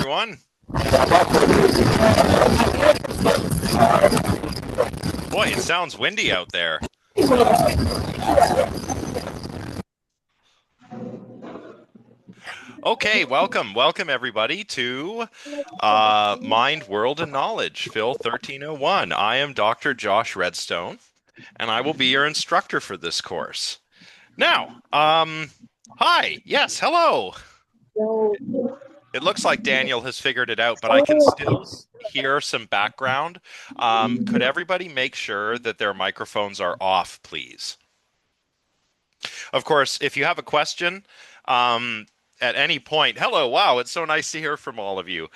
everyone. Boy, it sounds windy out there. Okay, welcome everybody to Mind, World, and Knowledge, Phil 1301. I am Dr. Josh Redstone, and I will be your instructor for this course. Now, hi, yes, hello. It looks like Daniel has figured it out, but I can still hear some background. Could everybody make sure that their microphones are off, please? Of course, if you have a question, at any point, hello, wow, it's so nice to hear from all of you.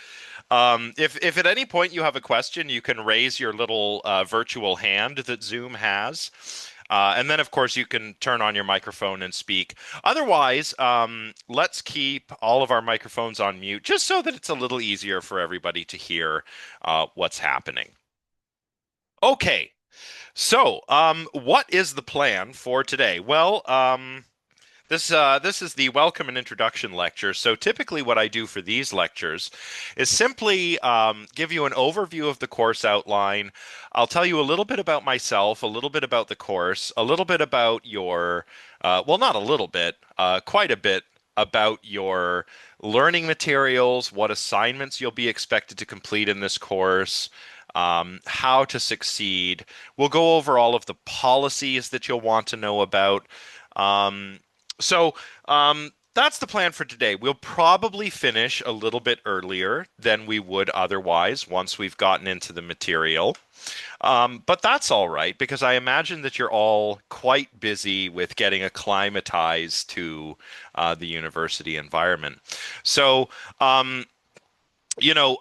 If at any point you have a question, you can raise your little virtual hand that Zoom has. And then, of course, you can turn on your microphone and speak. Otherwise, let's keep all of our microphones on mute just so that it's a little easier for everybody to hear what's happening. Okay, so what is the plan for today? Well, this is the welcome and introduction lecture. So typically what I do for these lectures is simply give you an overview of the course outline. I'll tell you a little bit about myself, a little bit about the course, a little bit about your, well, not a little bit, quite a bit about your learning materials, what assignments you'll be expected to complete in this course, how to succeed. We'll go over all of the policies that you'll want to know about. So that's the plan for today. We'll probably finish a little bit earlier than we would otherwise once we've gotten into the material. But that's all right because I imagine that you're all quite busy with getting acclimatized to the university environment. So, um, you know,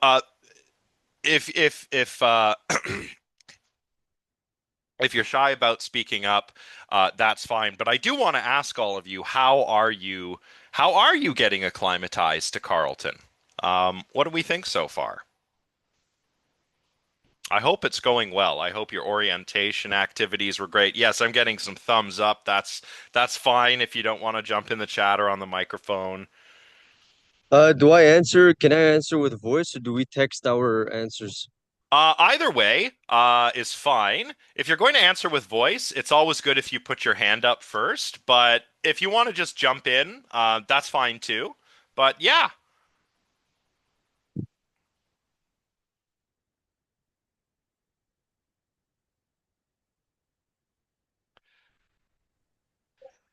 if if you're shy about speaking up, that's fine. But I do want to ask all of you, how are you? How are you getting acclimatized to Carleton? What do we think so far? I hope it's going well. I hope your orientation activities were great. Yes, I'm getting some thumbs up. That's fine if you don't want to jump in the chat or on the microphone. Do I answer? Can I answer with voice or do we text our answers? Either way is fine. If you're going to answer with voice, it's always good if you put your hand up first. But if you want to just jump in, that's fine too. But yeah,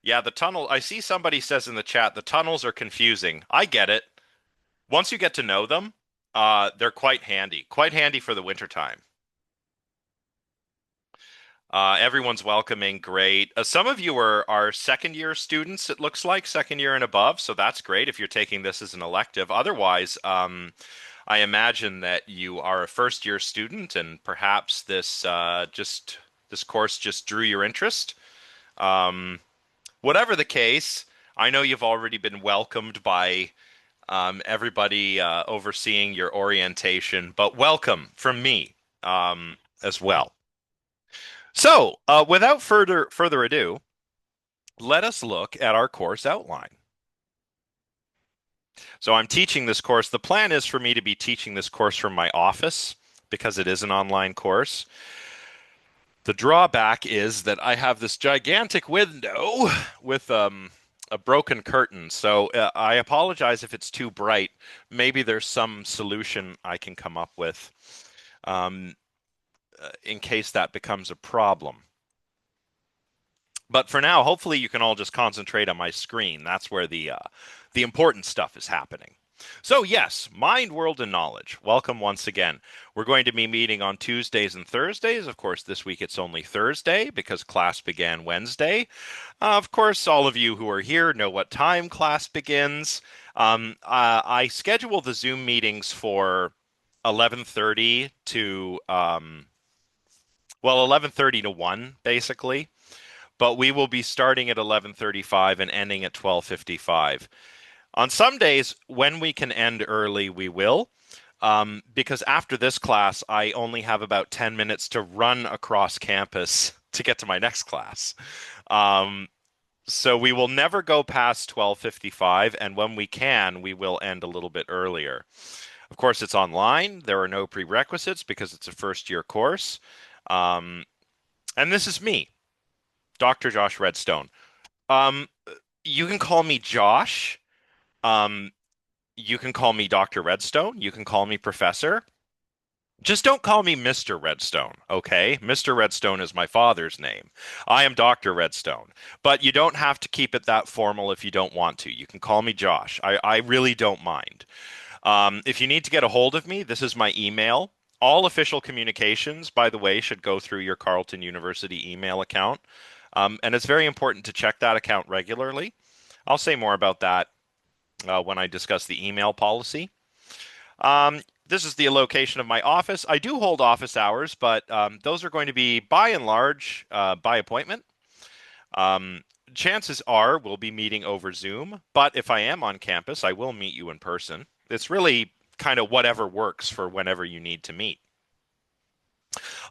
yeah, the tunnel. I see somebody says in the chat the tunnels are confusing. I get it. Once you get to know them, they're quite handy for the wintertime. Everyone's welcoming, great. Some of you are second year students, it looks like, second year and above, so that's great if you're taking this as an elective. Otherwise, I imagine that you are a first year student and perhaps this course just drew your interest. Um, Whatever the case, I know you've already been welcomed by everybody overseeing your orientation, but welcome from me as well. So, without further ado, let us look at our course outline. So, I'm teaching this course. The plan is for me to be teaching this course from my office because it is an online course. The drawback is that I have this gigantic window with a broken curtain. So, I apologize if it's too bright. Maybe there's some solution I can come up with um, in case that becomes a problem. But for now, hopefully you can all just concentrate on my screen. That's where the important stuff is happening. So yes, Mind, World, and Knowledge. Welcome once again. We're going to be meeting on Tuesdays and Thursdays. Of course, this week it's only Thursday because class began Wednesday. Of course, all of you who are here know what time class begins. I schedule the Zoom meetings for 11:30 to 11:30 to 1, basically, but we will be starting at 11:35 and ending at 12:55. On some days, when we can end early, we will, because after this class, I only have about 10 minutes to run across campus to get to my next class. Um, so we will never go past 12:55, and when we can, we will end a little bit earlier. Of course, it's online. There are no prerequisites because it's a first year course. Um, and this is me, Dr. Josh Redstone. Um, you can call me Josh. Um, you can call me Dr. Redstone. You can call me Professor. Just don't call me Mr. Redstone, okay? Mr. Redstone is my father's name. I am Dr. Redstone. But you don't have to keep it that formal if you don't want to. You can call me Josh. I really don't mind. If you need to get a hold of me, this is my email. All official communications, by the way, should go through your Carleton University email account. And it's very important to check that account regularly. I'll say more about that when I discuss the email policy. This is the location of my office. I do hold office hours, but those are going to be by and large by appointment. Um, Chances are we'll be meeting over Zoom, but if I am on campus, I will meet you in person. It's really kind of whatever works for whenever you need to meet.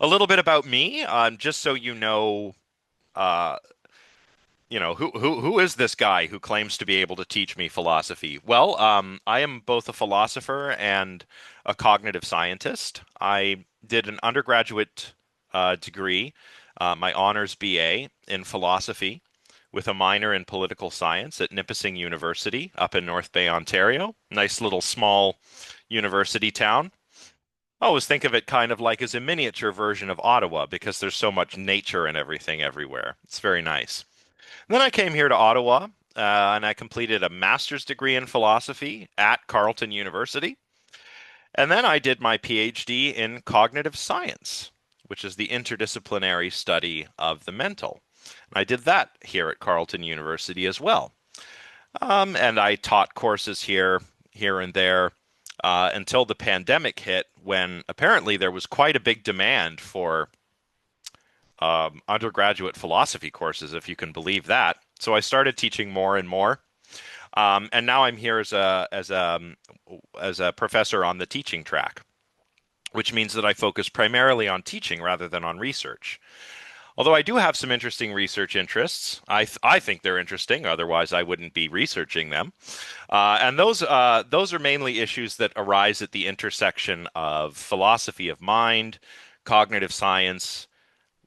A little bit about me, just so uh, who is this guy who claims to be able to teach me philosophy? Well, I am both a philosopher and a cognitive scientist. I did an undergraduate degree, my honors BA in philosophy, with a minor in political science at Nipissing University up in North Bay, Ontario. Nice little small university town. I always think of it kind of like as a miniature version of Ottawa because there's so much nature and everything everywhere. It's very nice. Then I came here to Ottawa, and I completed a master's degree in philosophy at Carleton University. And then I did my PhD in cognitive science, which is the interdisciplinary study of the mental. And I did that here at Carleton University as well. And I taught courses here and there, until the pandemic hit, when apparently there was quite a big demand for undergraduate philosophy courses, if you can believe that. So I started teaching more and more, and now I'm here as a professor on the teaching track, which means that I focus primarily on teaching rather than on research. Although I do have some interesting research interests, I think they're interesting. Otherwise, I wouldn't be researching them. And those are mainly issues that arise at the intersection of philosophy of mind, cognitive science,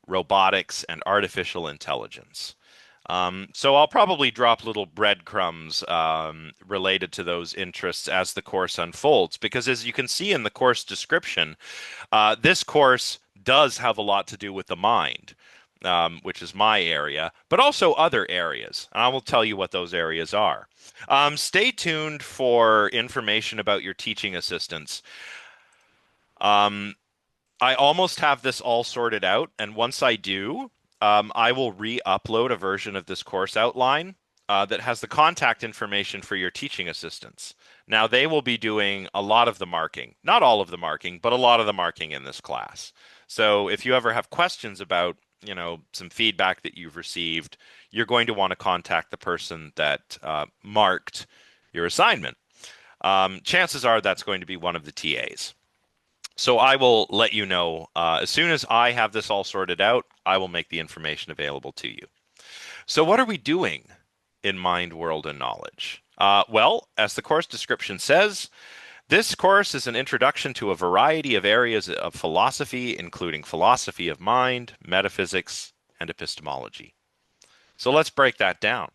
robotics, and artificial intelligence. So I'll probably drop little breadcrumbs related to those interests as the course unfolds, because as you can see in the course description, this course does have a lot to do with the mind, which is my area, but also other areas. And I will tell you what those areas are. Stay tuned for information about your teaching assistants. Um, I almost have this all sorted out, and once I do, I will re-upload a version of this course outline that has the contact information for your teaching assistants. Now, they will be doing a lot of the marking, not all of the marking, but a lot of the marking in this class. So if you ever have questions about, some feedback that you've received, you're going to want to contact the person that marked your assignment. Chances are that's going to be one of the TAs. So I will let you know as soon as I have this all sorted out, I will make the information available to you. So what are we doing in Mind, World, and Knowledge? Well, as the course description says, this course is an introduction to a variety of areas of philosophy, including philosophy of mind, metaphysics, and epistemology. So let's break that down.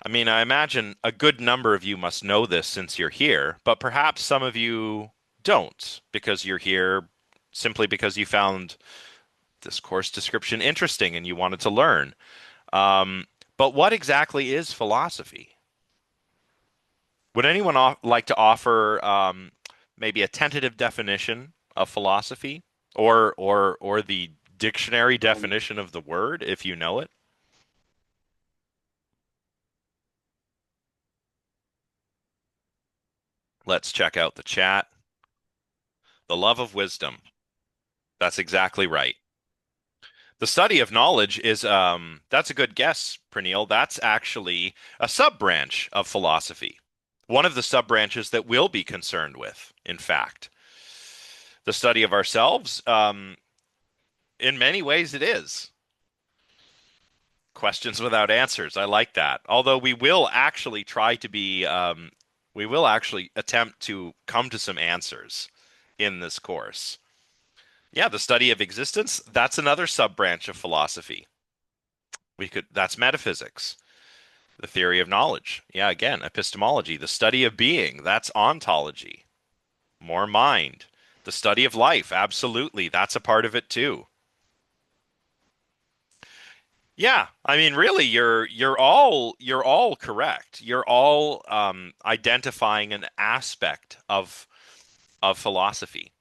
I mean, I imagine a good number of you must know this since you're here, but perhaps some of you don't because you're here simply because you found this course description interesting and you wanted to learn. But what exactly is philosophy? Would anyone like to offer maybe a tentative definition of philosophy, or the dictionary Um, definition of the word if you know it? Let's check out the chat. The love of wisdom. That's exactly right. The study of knowledge is, that's a good guess, Praneel. That's actually a sub-branch of philosophy. One of the sub-branches that we'll be concerned with, in fact. The study of ourselves, in many ways it is. Questions without answers. I like that. Although we will actually try to be We will actually attempt to come to some answers in this course. Yeah, the study of existence, that's another sub-branch of philosophy. That's metaphysics. The theory of knowledge. Yeah, again, epistemology. The study of being, that's ontology. More mind. The study of life, absolutely. That's a part of it too. Yeah, I mean, really, you're all correct. You're all identifying an aspect of philosophy.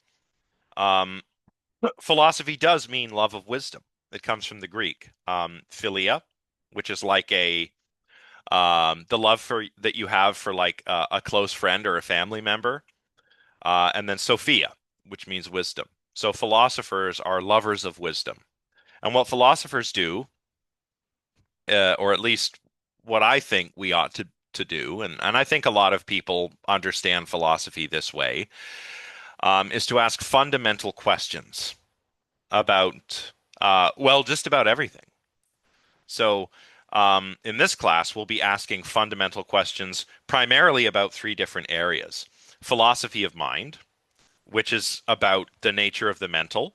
Um, Philosophy does mean love of wisdom. It comes from the Greek philia, which is like a the love for that you have for like a close friend or a family member, and then Sophia, which means wisdom. So philosophers are lovers of wisdom, and what philosophers do, or at least what I think we ought to do, and I think a lot of people understand philosophy this way, is to ask fundamental questions about well, just about everything. So, in this class, we'll be asking fundamental questions primarily about three different areas: philosophy of mind, which is about the nature of the mental,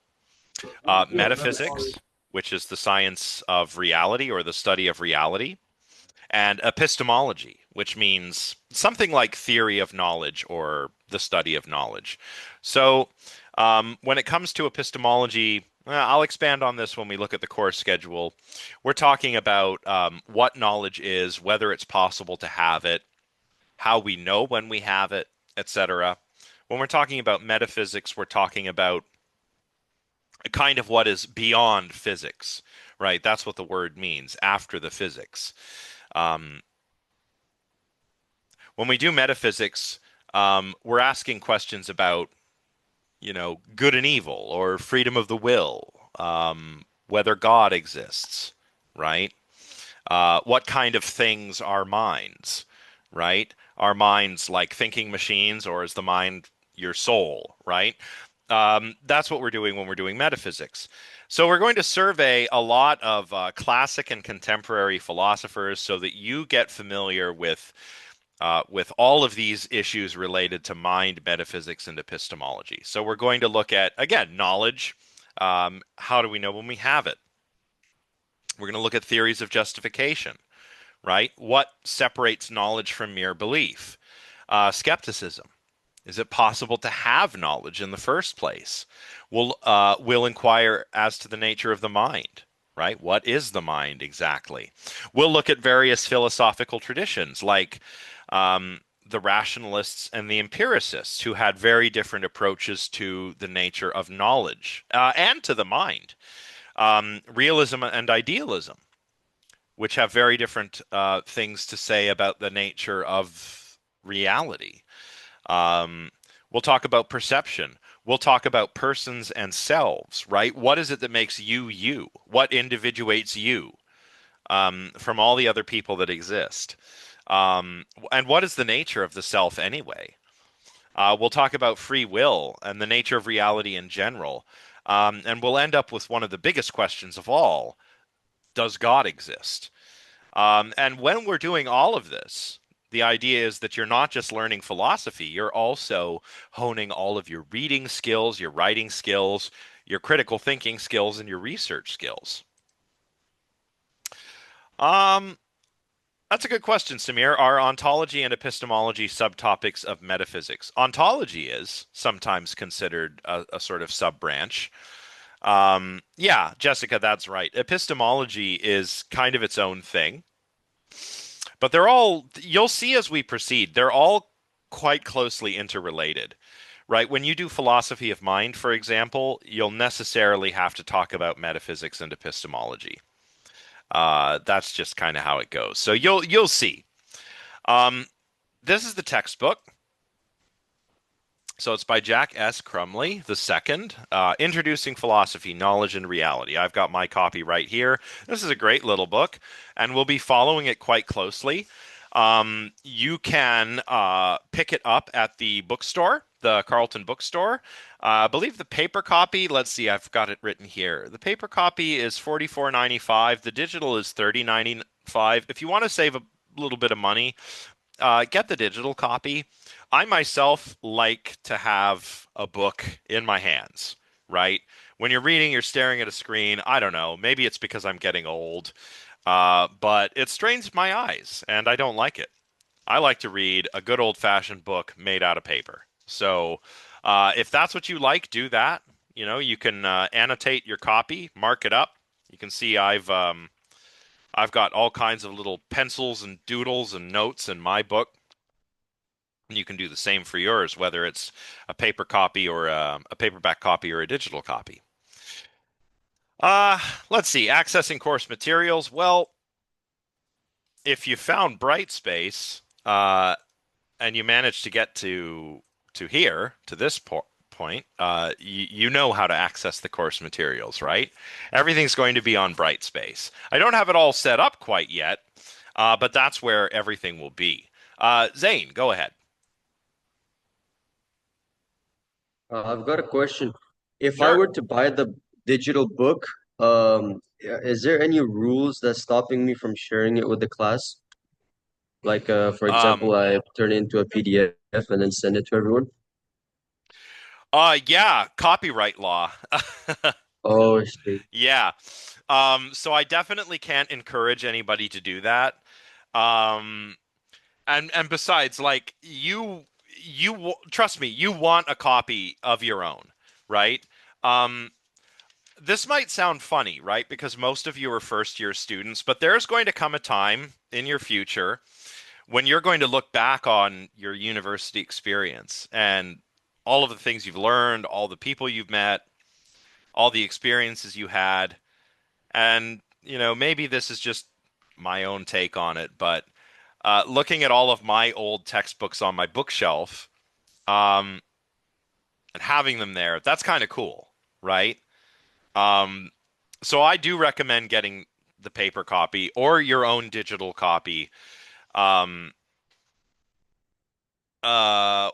metaphysics, which is the science of reality or the study of reality, and epistemology, which means something like theory of knowledge or the study of knowledge. So, when it comes to epistemology, I'll expand on this when we look at the course schedule. We're talking about what knowledge is, whether it's possible to have it, how we know when we have it, etc. When we're talking about metaphysics, we're talking about kind of what is beyond physics, right? That's what the word means, after the physics. Um, when we do metaphysics, we're asking questions about, good and evil or freedom of the will, whether God exists, right? What kind of things are minds, right? Are minds like thinking machines, or is the mind your soul, right? That's what we're doing when we're doing metaphysics. So we're going to survey a lot of classic and contemporary philosophers so that you get familiar with all of these issues related to mind, metaphysics, and epistemology. So we're going to look at, again, knowledge. How do we know when we have it? We're going to look at theories of justification, right? What separates knowledge from mere belief? Skepticism. Is it possible to have knowledge in the first place? We'll inquire as to the nature of the mind, right? What is the mind exactly? We'll look at various philosophical traditions like the rationalists and the empiricists, who had very different approaches to the nature of knowledge and to the mind. Realism and idealism, which have very different things to say about the nature of reality. Um, we'll talk about perception. We'll talk about persons and selves, right? What is it that makes you you? What individuates you from all the other people that exist? And what is the nature of the self anyway? We'll talk about free will and the nature of reality in general. And we'll end up with one of the biggest questions of all: does God exist? And when we're doing all of this, the idea is that you're not just learning philosophy, you're also honing all of your reading skills, your writing skills, your critical thinking skills, and your research skills. Um, that's a good question, Samir. Are ontology and epistemology subtopics of metaphysics? Ontology is sometimes considered a sort of sub-branch. Yeah, Jessica, that's right. Epistemology is kind of its own thing. But you'll see as we proceed, they're all quite closely interrelated, right? When you do philosophy of mind, for example, you'll necessarily have to talk about metaphysics and epistemology. That's just kind of how it goes. So you'll see. Um, this is the textbook. So it's by Jack S. Crumley II, Introducing Philosophy, Knowledge and Reality. I've got my copy right here. This is a great little book, and we'll be following it quite closely. You can pick it up at the bookstore, the Carleton bookstore. I believe the paper copy, let's see, I've got it written here. The paper copy is $44.95. The digital is $30.95. If you want to save a little bit of money, get the digital copy. I myself like to have a book in my hands, right? When you're reading, you're staring at a screen. I don't know. Maybe it's because I'm getting old, but it strains my eyes, and I don't like it. I like to read a good old-fashioned book made out of paper. So, if that's what you like, do that. You know, you can annotate your copy, mark it up. You can see I've got all kinds of little pencils and doodles and notes in my book. And you can do the same for yours, whether it's a paper copy or a paperback copy or a digital copy. Uh, let's see. Accessing course materials. Well, if you found Brightspace, and you manage to get to here to this point, you know how to access the course materials, right? Everything's going to be on Brightspace. I don't have it all set up quite yet, but that's where everything will be. Zane, go ahead. I've got a question. If I Sure. were to buy the digital book, is there any rules that's stopping me from sharing it with the class? Like, for Um, example, I turn it into a PDF and then send it to everyone. yeah, copyright law. Oh, shit. Yeah. So I definitely can't encourage anybody to do that. Um, and besides, like trust me, you want a copy of your own, right? Um, this might sound funny, right? Because most of you are first year students, but there's going to come a time in your future when you're going to look back on your university experience and all of the things you've learned, all the people you've met, all the experiences you had, and maybe this is just my own take on it, but looking at all of my old textbooks on my bookshelf, um, and having them there, that's kind of cool, right? Um, so I do recommend getting the paper copy or your own digital copy. Um, uh,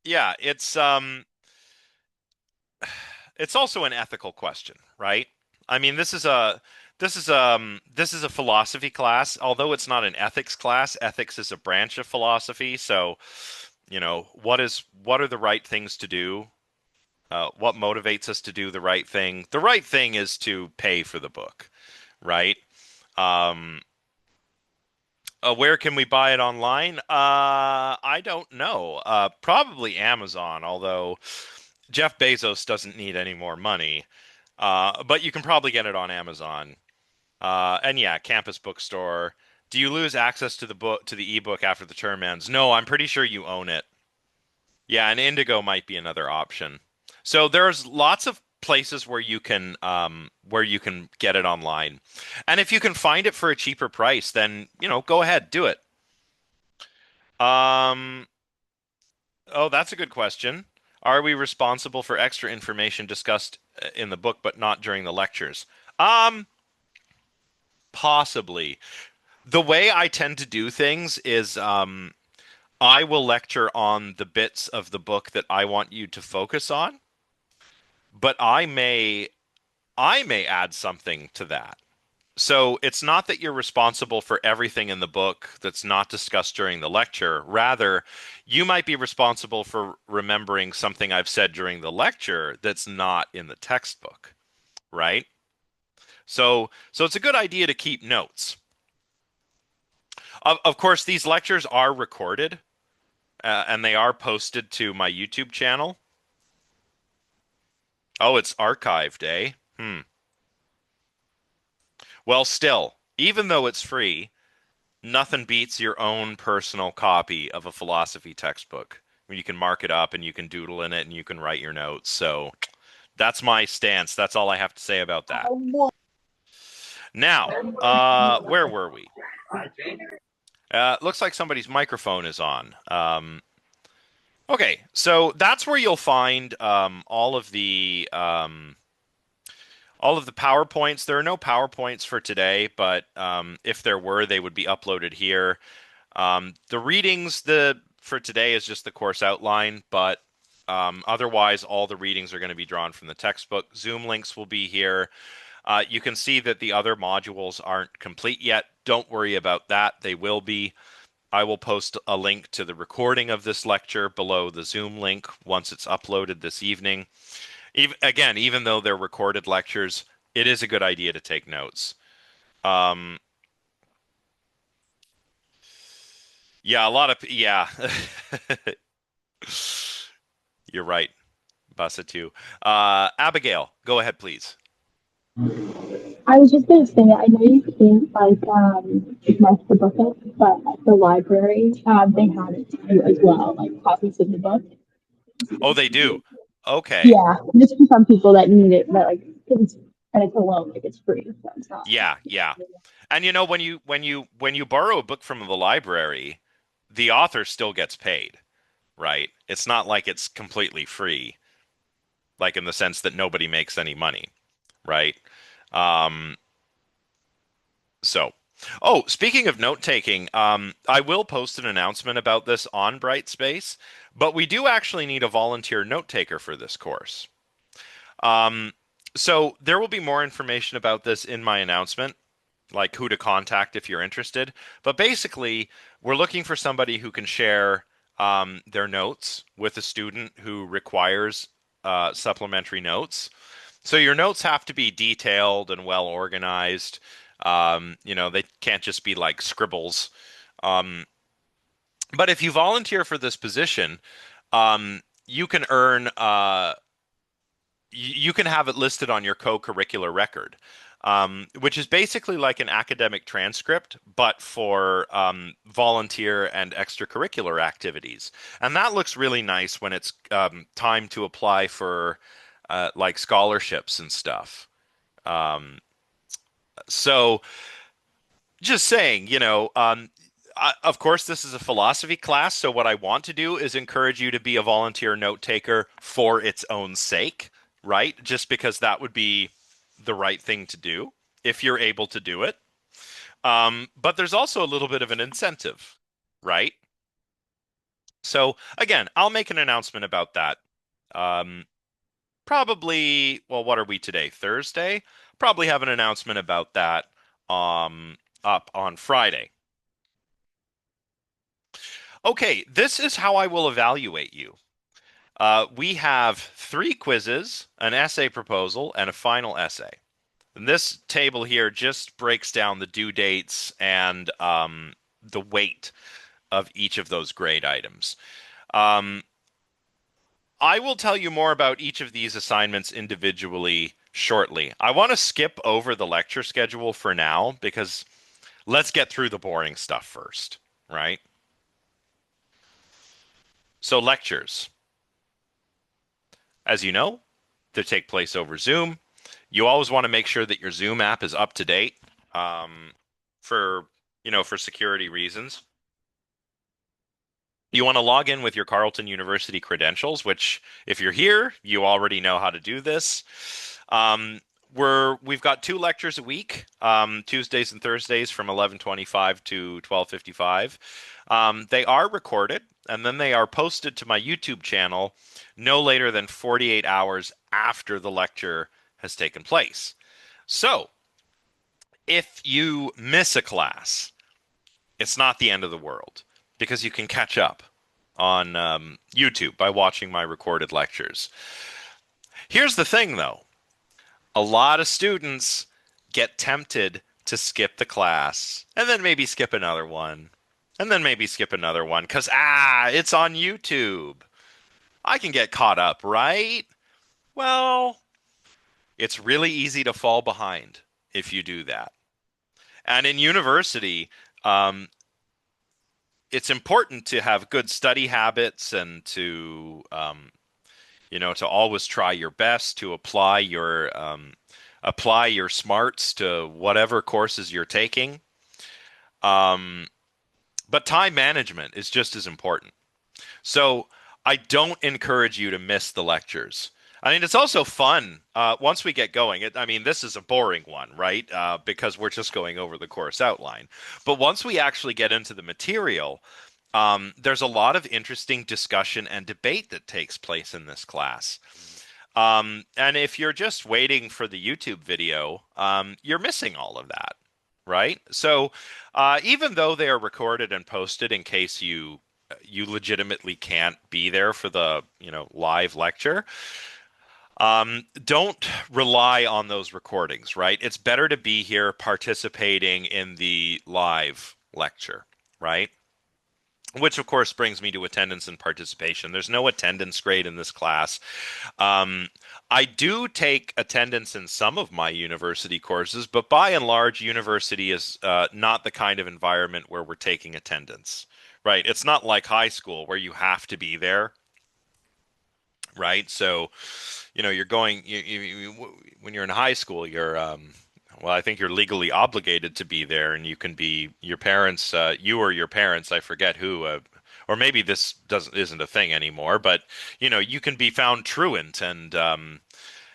yeah, it's also an ethical question, right? I mean, this is a philosophy class, although it's not an ethics class. Ethics is a branch of philosophy, so what are the right things to do? What motivates us to do the right thing? The right thing is to pay for the book, right? Um, where can we buy it online? I don't know. Probably Amazon, although Jeff Bezos doesn't need any more money. But you can probably get it on Amazon. And yeah, campus bookstore. Do you lose access to the ebook after the term ends? No, I'm pretty sure you own it. Yeah, and Indigo might be another option. So there's lots of places where you can get it online. And if you can find it for a cheaper price, then, go ahead, do it. Um, oh, that's a good question. Are we responsible for extra information discussed in the book but not during the lectures? Um, Possibly. The way I tend to do things is I will lecture on the bits of the book that I want you to focus on, but I may add something to that. So it's not that you're responsible for everything in the book that's not discussed during the lecture. Rather, you might be responsible for remembering something I've said during the lecture that's not in the textbook, right? So it's a good idea to keep notes. Of course, these lectures are recorded, and they are posted to my YouTube channel. Oh, it's archived, eh? Well, still, even though it's free, nothing beats your own personal copy of a philosophy textbook. When you can mark it up and you can doodle in it and you can write your notes. So that's my stance. That's all I have to say about that. Now, where were we? Looks like somebody's microphone is on. Okay, so that's where you'll find all of the PowerPoints. There are no PowerPoints for today, but if there were, they would be uploaded here. The readings for today is just the course outline, but otherwise, all the readings are going to be drawn from the textbook. Zoom links will be here. You can see that the other modules aren't complete yet, don't worry about that. They will be. I will post a link to the recording of this lecture below the Zoom link once it's uploaded this evening. Even though they're recorded lectures, it is a good idea to take notes. Um, yeah, a lot of yeah. You're right, Basatu. Abigail, go ahead, please. I was just gonna say, I know you can't rent the book up, but at the library, they have it too as well, like copies of the book. Oh, they do. Okay. Yeah, just for some people that need it, but like it's a loan, like it's free, so it's not. Yeah, yeah. And you know, when you borrow a book from the library, the author still gets paid, right? It's not like it's completely free, like in the sense that nobody makes any money, right? Um, so, oh, speaking of note taking, I will post an announcement about this on Brightspace, but we do actually need a volunteer note taker for this course. Um, so there will be more information about this in my announcement, like who to contact if you're interested. But basically, we're looking for somebody who can share their notes with a student who requires supplementary notes. So your notes have to be detailed and well organized. They can't just be like scribbles. Um, but if you volunteer for this position, you can earn you can have it listed on your co-curricular record, which is basically like an academic transcript, but for volunteer and extracurricular activities. And that looks really nice when it's time to apply for like scholarships and stuff. Um, so just saying, of course, this is a philosophy class, so what I want to do is encourage you to be a volunteer note taker for its own sake, right? Just because that would be the right thing to do if you're able to do it. But there's also a little bit of an incentive, right? So again, I'll make an announcement about that. Um, Probably, well, what are we today? Thursday? Probably have an announcement about that up on Friday. Okay, this is how I will evaluate you. We have three quizzes, an essay proposal, and a final essay. And this table here just breaks down the due dates and the weight of each of those grade items. Um, I will tell you more about each of these assignments individually shortly. I want to skip over the lecture schedule for now because let's get through the boring stuff first, right? So lectures. As you know, they take place over Zoom. You always want to make sure that your Zoom app is up to date um, for for security reasons. You want to log in with your Carleton University credentials, which if you're here, you already know how to do this. We've got two lectures a week, Tuesdays and Thursdays from 11:25 to 12:55. They are recorded and then they are posted to my YouTube channel no later than 48 hours after the lecture has taken place. So, if you miss a class, it's not the end of the world because you can catch up on YouTube by watching my recorded lectures. Here's the thing, though. A lot of students get tempted to skip the class and then maybe skip another one and then maybe skip another one because, it's on YouTube. I can get caught up, right? Well, it's really easy to fall behind if you do that. And in university, um, it's important to have good study habits and to always try your best to apply your smarts to whatever courses you're taking. Um, but time management is just as important. So I don't encourage you to miss the lectures. I mean, it's also fun once we get going. This is a boring one, right? Because we're just going over the course outline. But once we actually get into the material, there's a lot of interesting discussion and debate that takes place in this class. And if you're just waiting for the YouTube video, you're missing all of that, right? So even though they are recorded and posted in case you legitimately can't be there for the, live lecture, don't rely on those recordings, right? It's better to be here participating in the live lecture, right? Which, of course, brings me to attendance and participation. There's no attendance grade in this class. Um, I do take attendance in some of my university courses, but by and large, university is not the kind of environment where we're taking attendance, right? It's not like high school where you have to be there, right? So, you're going, when you're in high school, well, I think you're legally obligated to be there, and you can be your parents, you or your parents, I forget who, or maybe this doesn't isn't a thing anymore, but you can be found truant and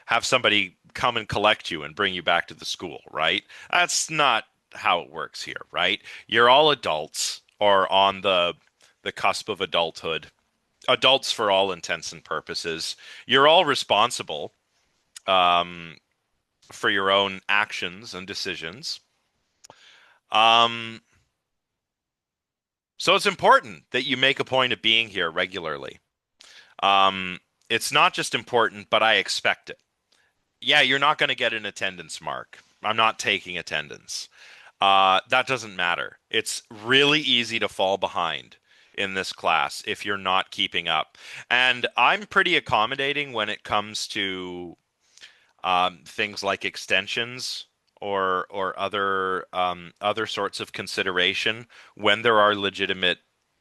have somebody come and collect you and bring you back to the school, right? That's not how it works here, right? You're all adults or on the cusp of adulthood. Adults for all intents and purposes. You're all responsible um, for your own actions and decisions. Um, so it's important that you make a point of being here regularly. Um, it's not just important, but I expect it. Yeah, you're not going to get an attendance mark. I'm not taking attendance. That doesn't matter. It's really easy to fall behind in this class if you're not keeping up. And I'm pretty accommodating when it comes to things like extensions or other sorts of consideration when there are legitimate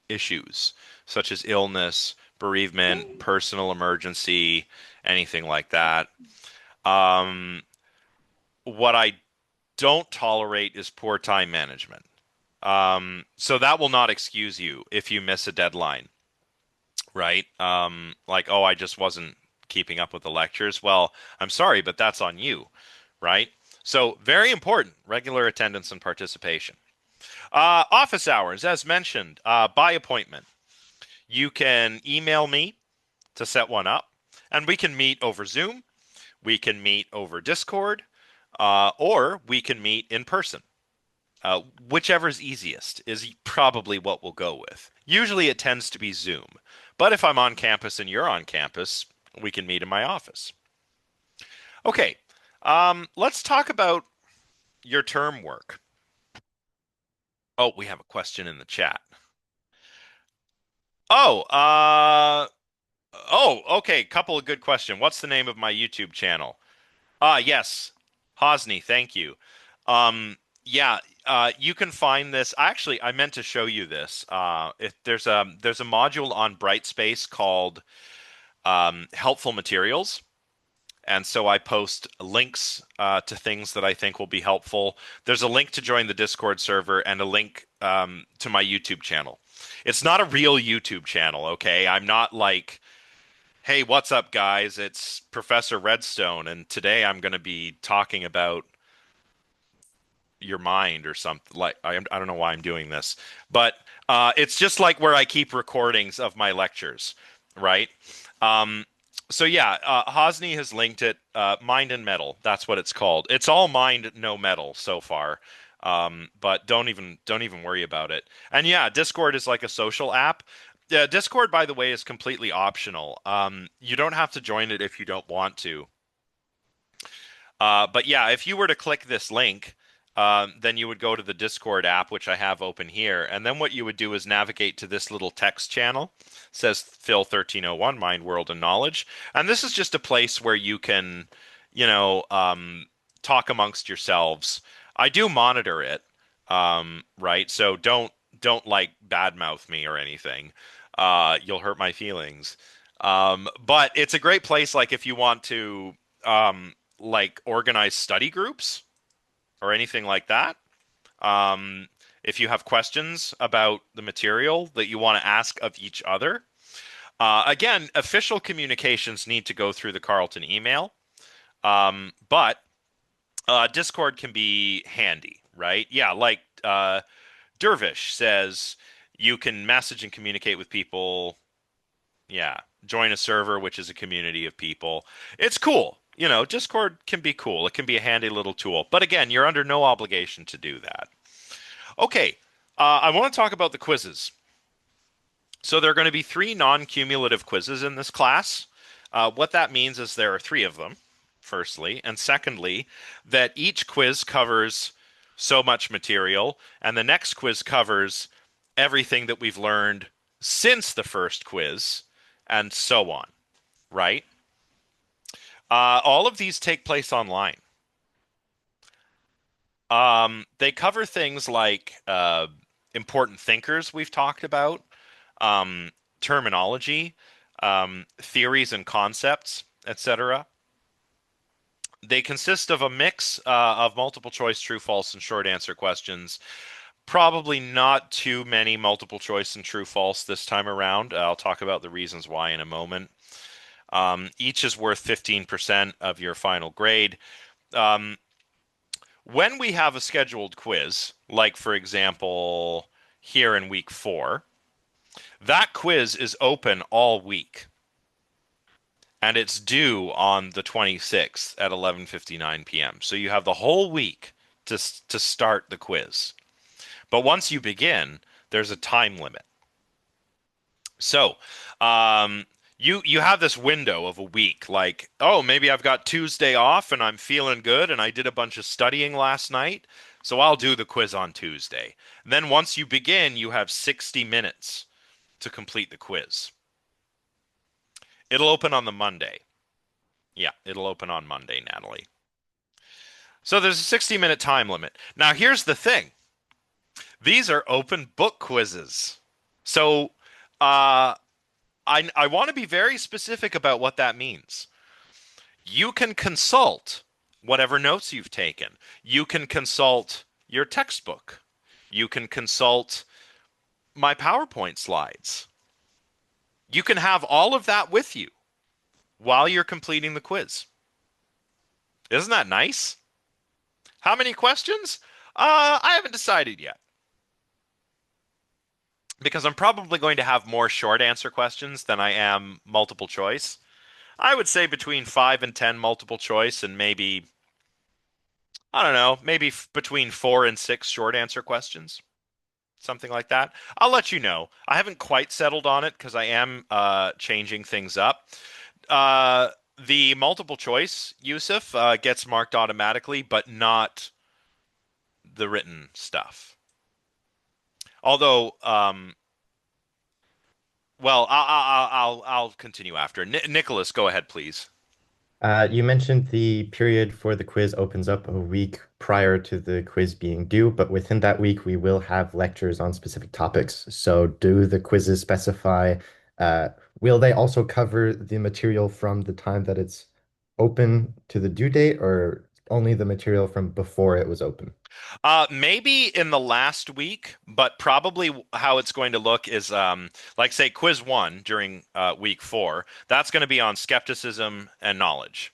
issues such as illness, bereavement, personal emergency, anything like that. Um, what I don't tolerate is poor time management. So that will not excuse you if you miss a deadline, right? Like, oh, I just wasn't keeping up with the lectures. Well, I'm sorry, but that's on you, right? So very important, regular attendance and participation. Office hours, as mentioned, by appointment. You can email me to set one up, and we can meet over Zoom. We can meet over Discord, or we can meet in person. Whichever's easiest is probably what we'll go with. Usually it tends to be Zoom, but if I'm on campus and you're on campus, we can meet in my office. Okay, let's talk about your term work. Oh, we have a question in the chat. Oh, okay. Couple of good question. What's the name of my YouTube channel? Yes, Hosni. Thank you. Yeah, you can find this. Actually, I meant to show you this. If there's a module on Brightspace called Helpful Materials, and so I post links to things that I think will be helpful. There's a link to join the Discord server and a link to my YouTube channel. It's not a real YouTube channel, okay? I'm not like, hey, what's up, guys? It's Professor Redstone, and today I'm going to be talking about your mind or something. Like, I don't know why I'm doing this, but it's just like where I keep recordings of my lectures, right? Um, so yeah, Hosni has linked it. Mind and Metal, that's what it's called. It's all mind, no metal so far. But don't even worry about it. And yeah, Discord is like a social app. Discord, by the way, is completely optional. You don't have to join it if you don't want to. But yeah, if you were to click this link, then you would go to the Discord app, which I have open here, and then what you would do is navigate to this little text channel. It says Phil 1301, Mind, World, and Knowledge, and this is just a place where you can, talk amongst yourselves. I do monitor it, right? So don't like badmouth me or anything. You'll hurt my feelings. But it's a great place, like if you want to, like organize study groups or anything like that. Um, if you have questions about the material that you want to ask of each other. Again, official communications need to go through the Carleton email, but Discord can be handy, right? Yeah, like Dervish says, you can message and communicate with people. Yeah, join a server, which is a community of people. It's cool. Discord can be cool. It can be a handy little tool. But again, you're under no obligation to do that. Okay, I want to talk about the quizzes. So there are going to be three non-cumulative quizzes in this class. What that means is there are three of them, firstly, and secondly, that each quiz covers so much material, and the next quiz covers everything that we've learned since the first quiz, and so on, right? All of these take place online. They cover things like important thinkers we've talked about, um, terminology, theories and concepts, etc. They consist of a mix of multiple choice, true, false, and short answer questions. Probably not too many multiple choice and true, false this time around. I'll talk about the reasons why in a moment. Each is worth 15% of your final grade. Um, when we have a scheduled quiz, like for example, here in week 4, that quiz is open all week and it's due on the 26th at 11:59 p.m. So you have the whole week to start the quiz. But once you begin, there's a time limit. So, you have this window of a week, like, oh, maybe I've got Tuesday off and I'm feeling good and I did a bunch of studying last night, so I'll do the quiz on Tuesday. Then once you begin, you have 60 minutes to complete the quiz. It'll open on the Monday. Yeah, it'll open on Monday, Natalie. So there's a 60-minute time limit. Now, here's the thing. These are open book quizzes. So, uh, I want to be very specific about what that means. You can consult whatever notes you've taken. You can consult your textbook. You can consult my PowerPoint slides. You can have all of that with you while you're completing the quiz. Isn't that nice? How many questions? I haven't decided yet because I'm probably going to have more short answer questions than I am multiple choice. I would say between 5 and 10 multiple choice and maybe, I don't know, maybe between 4 and 6 short answer questions, something like that. I'll let you know. I haven't quite settled on it because I am changing things up. Uh, the multiple choice, Yusuf, gets marked automatically, but not the written stuff. Although, well, I'll continue after. Nicholas, go ahead, please. You mentioned the period for the quiz opens up a week prior to the quiz being due, but within that week, we will have lectures on specific topics. So, do the quizzes specify, uh, will they also cover the material from the time that it's open to the due date, or only the material from before it was open? Maybe in the last week, but probably how it's going to look is like say quiz 1 during week 4. That's going to be on skepticism and knowledge.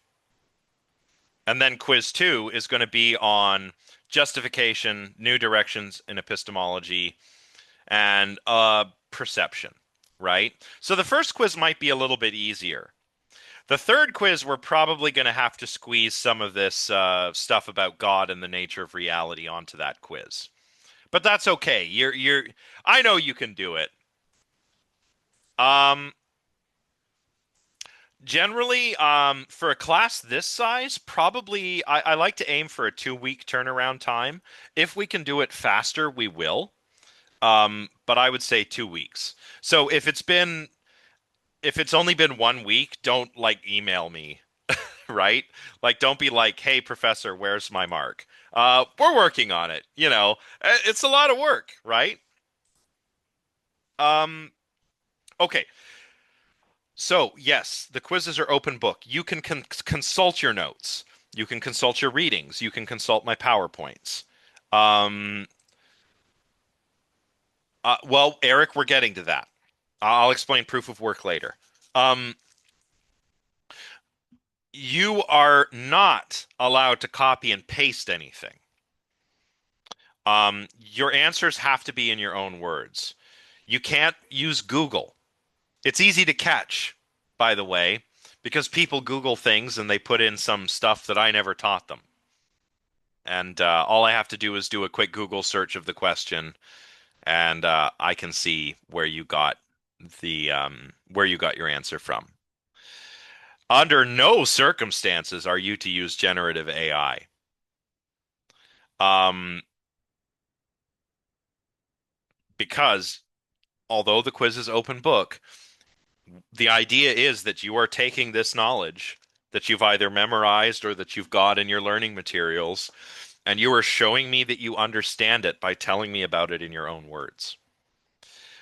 And then quiz 2 is going to be on justification, new directions in epistemology, and perception, right? So the first quiz might be a little bit easier. The third quiz, we're probably going to have to squeeze some of this stuff about God and the nature of reality onto that quiz. But that's okay. I know you can do it. Um, Generally, for a class this size, probably I like to aim for a 2 week turnaround time. If we can do it faster, we will. But I would say 2 weeks. So if it's only been 1 week, don't like email me, right? Like, don't be like, "Hey, professor, where's my mark?" We're working on it. It's a lot of work, right? Um, okay. So, yes, the quizzes are open book. You can consult your notes. You can consult your readings. You can consult my PowerPoints. Um, well, Eric, we're getting to that. I'll explain proof of work later. Um, you are not allowed to copy and paste anything. Your answers have to be in your own words. You can't use Google. It's easy to catch, by the way, because people Google things and they put in some stuff that I never taught them. And all I have to do is do a quick Google search of the question, and I can see where you got your answer from. Under no circumstances are you to use generative AI. Um, because although the quiz is open book, the idea is that you are taking this knowledge that you've either memorized or that you've got in your learning materials, and you are showing me that you understand it by telling me about it in your own words.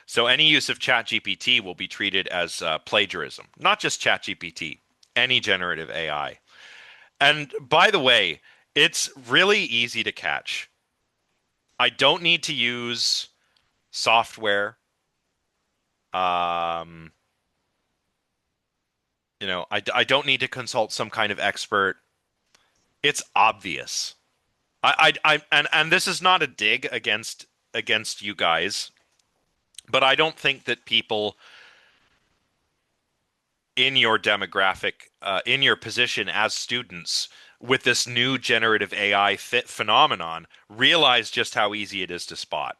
So any use of ChatGPT will be treated as plagiarism, not just ChatGPT, any generative AI. And by the way, it's really easy to catch. I don't need to use software. Um, I don't need to consult some kind of expert. It's obvious. And this is not a dig against you guys, but I don't think that people in your demographic, in your position as students with this new generative AI fit phenomenon, realize just how easy it is to spot.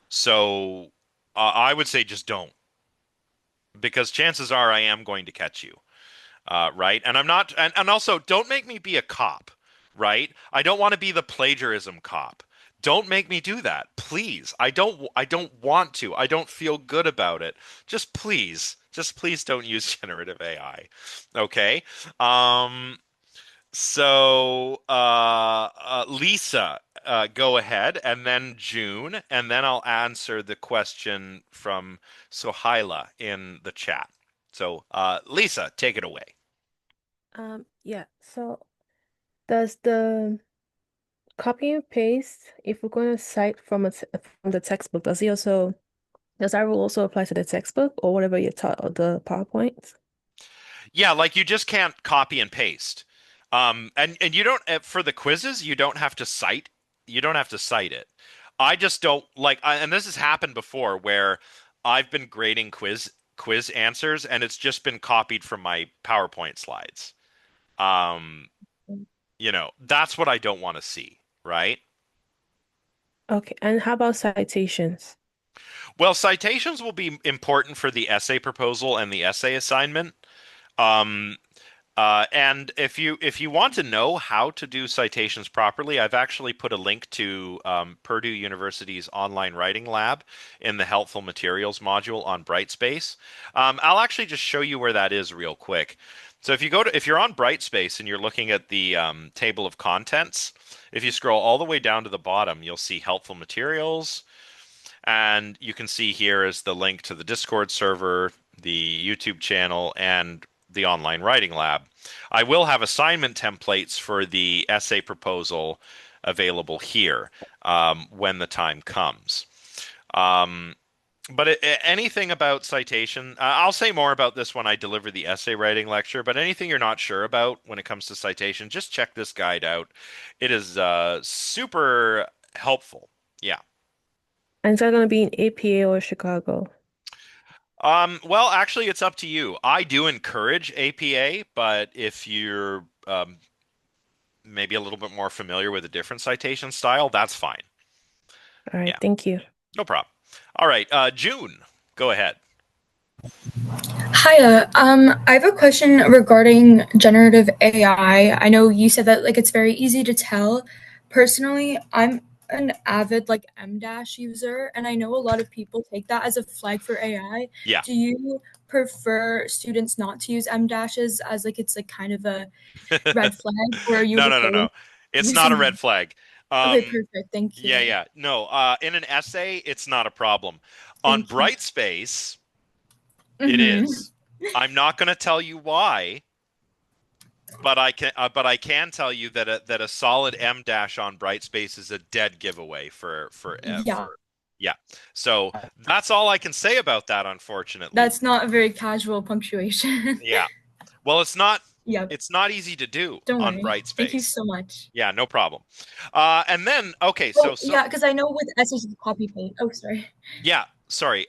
So I would say just don't, because chances are I am going to catch you. Right? And I'm not, and also don't make me be a cop, right? I don't want to be the plagiarism cop. Don't make me do that, please. I don't want to. I don't feel good about it. Just please don't use generative AI. Okay? Um, Lisa, go ahead, and then June, and then I'll answer the question from Sohaila in the chat. So, Lisa, take it away. Yeah. So does the copy and paste, if we're going to cite from the textbook, does that rule also apply to the textbook or whatever you taught or the PowerPoint? Yeah, like you just can't copy and paste. And you don't for the quizzes, you don't have to cite it. I just don't like and this has happened before where I've been grading quiz answers and it's just been copied from my PowerPoint slides. Um, that's what I don't want to see, right? Okay. And how about citations? Well, citations will be important for the essay proposal and the essay assignment. Um, and if you want to know how to do citations properly, I've actually put a link to Purdue University's online writing lab in the helpful materials module on Brightspace. I'll actually just show you where that is real quick. So if you're on Brightspace and you're looking at the table of contents, if you scroll all the way down to the bottom, you'll see helpful materials, and you can see here is the link to the Discord server, the YouTube channel, and the online writing lab. I will have assignment templates for the essay proposal available here when the time comes. Um, but anything about citation, I'll say more about this when I deliver the essay writing lecture, but anything you're not sure about when it comes to citation, just check this guide out. It is super helpful. Yeah. And is that going to be in APA or Chicago? Well, actually, it's up to you. I do encourage APA, but if you're maybe a little bit more familiar with a different citation style, that's fine. All right. Yeah, Thank you. no problem. All right, June, go ahead. Hiya. I have a question regarding generative AI. I know you said that like it's very easy to tell. Personally, I'm an avid like M dash user, and I know a lot of people take that as a flag for AI. Yeah. Do you prefer students not to use M dashes as like it's like kind of a red flag, or are you No, no, no, okay with no. It's not a using red them? flag. Okay, Um, perfect. Thank yeah, you. yeah. No, in an essay, it's not a problem. On Thank you. Brightspace, it Mm-hmm. is. I'm not going to tell you why, but I can tell you that a solid M dash on Brightspace is a dead giveaway Yeah, yeah. So that's all I can say about that, unfortunately. that's not a very casual punctuation. Yeah. Well, it's not Yeah, it's not easy to do don't on worry. Thank you Brightspace. so much. Yeah, no problem. And then okay, Well, yeah, because I know with essays it's copy paste. Oh, sorry. yeah, sorry.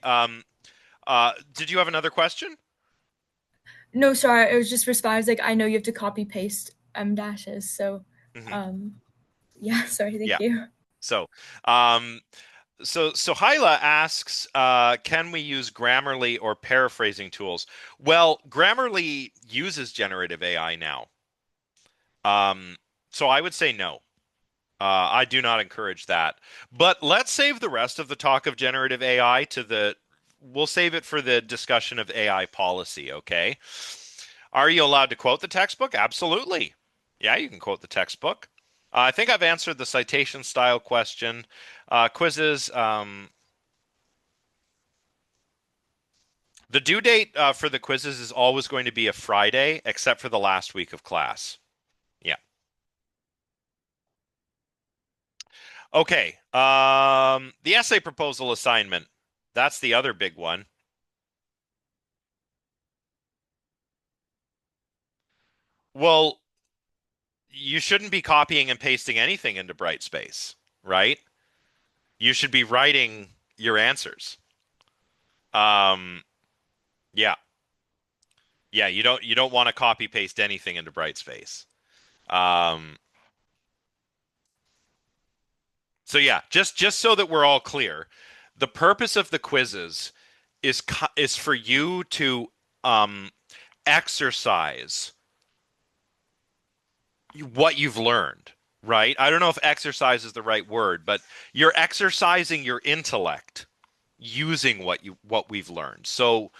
Did you have another question? No, sorry, it was just response like I know you have to copy paste M dashes. So, Mhm. um, yeah, sorry, thank Yeah. you. So, um, so Hyla asks, can we use Grammarly or paraphrasing tools? Well, Grammarly uses generative AI now. Um, so I would say no. I do not encourage that. But let's save the rest of the talk of generative AI to the, we'll save it for the discussion of AI policy, okay? Are you allowed to quote the textbook? Absolutely. Yeah, you can quote the textbook. I think I've answered the citation style question. Quizzes. The due date for the quizzes is always going to be a Friday, except for the last week of class. Yeah. Okay. The essay proposal assignment. That's the other big one. Well, you shouldn't be copying and pasting anything into Brightspace, right? You should be writing your answers. Um, yeah. Yeah, you don't want to copy paste anything into Brightspace. Um, so yeah, just so that we're all clear, the purpose of the quizzes is for you to um, exercise what you've learned, right? I don't know if exercise is the right word, but you're exercising your intellect using what we've learned. So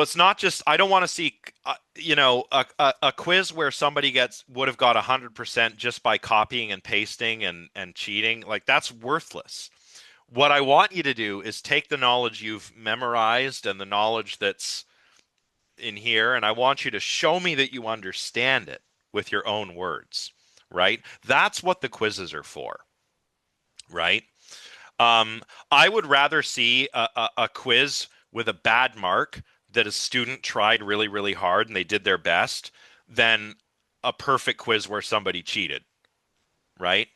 it's not just I don't want to see a quiz where somebody gets would have got 100% just by copying and pasting and cheating. Like that's worthless. What I want you to do is take the knowledge you've memorized and the knowledge that's in here, and I want you to show me that you understand it with your own words, right? That's what the quizzes are for, right? Um, I would rather see a quiz with a bad mark that a student tried really, really hard and they did their best than a perfect quiz where somebody cheated, right?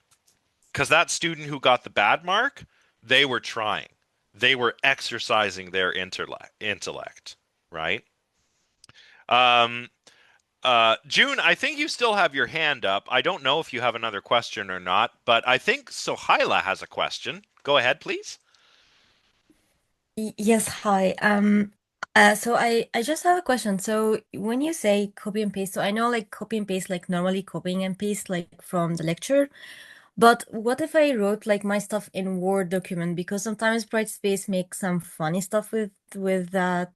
Because that student who got the bad mark, they were trying. They were exercising their intellect, right? Um, June, I think you still have your hand up. I don't know if you have another question or not, but I think Sohaila has a question. Go ahead, please. Yes, hi. So I just have a question. So when you say copy and paste, so I know like copy and paste, like normally copying and paste like from the lecture, but what if I wrote like my stuff in Word document? Because sometimes Brightspace makes some funny stuff with that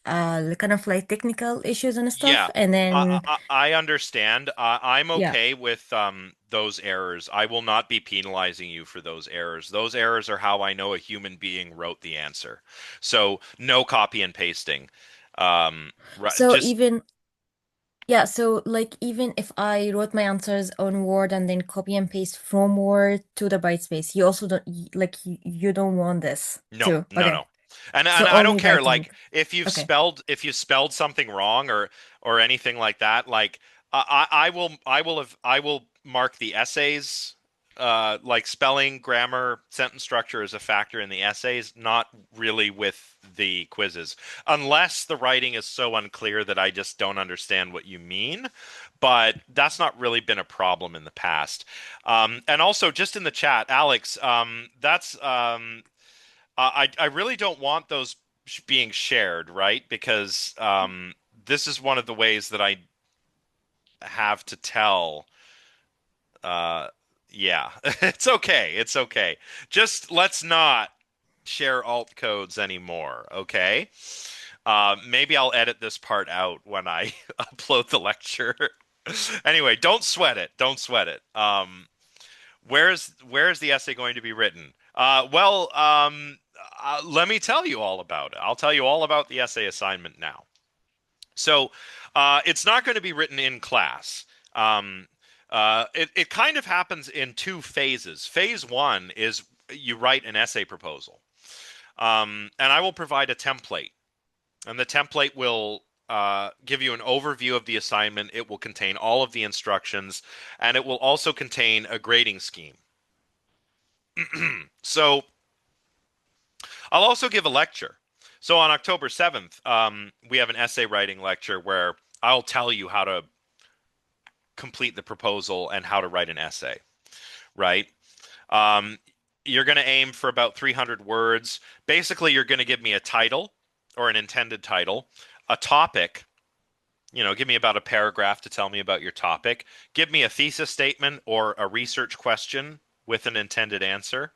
kind of like technical issues and stuff, Yeah, and then I understand. I'm yeah. okay with those errors. I will not be penalizing you for those errors. Those errors are how I know a human being wrote the answer. So no copy and pasting. Right, So just even Yeah, so like even if I wrote my answers on Word and then copy and paste from Word to the Brightspace, you also don't you don't want this no, too. no, Okay. no. And So I don't only care writing. like Okay. if you spelled something wrong or anything like that, like I will mark the essays like spelling, grammar, sentence structure as a factor in the essays, not really with the quizzes. Unless the writing is so unclear that I just don't understand what you mean. But that's not really been a problem in the past. And also, just in the chat, Alex, that's I really don't want those being shared, right? Because this is one of the ways that I have to tell. Uh, yeah, it's okay. It's okay. Just let's not share alt codes anymore, okay? Maybe I'll edit this part out when I upload the lecture. Anyway, don't sweat it. Don't sweat it. Where's the essay going to be written? Let me tell you all about it. I'll tell you all about the essay assignment now. So, it's not going to be written in class. Um, it kind of happens in two phases. Phase one is you write an essay proposal, and I will provide a template, and the template will give you an overview of the assignment. It will contain all of the instructions, and it will also contain a grading scheme. So I'll also give a lecture. So on October 7th, we have an essay writing lecture where I'll tell you how to complete the proposal and how to write an essay, right? Um, you're going to aim for about 300 words. Basically, you're going to give me a title or an intended title, a topic, give me about a paragraph to tell me about your topic. Give me a thesis statement or a research question with an intended answer.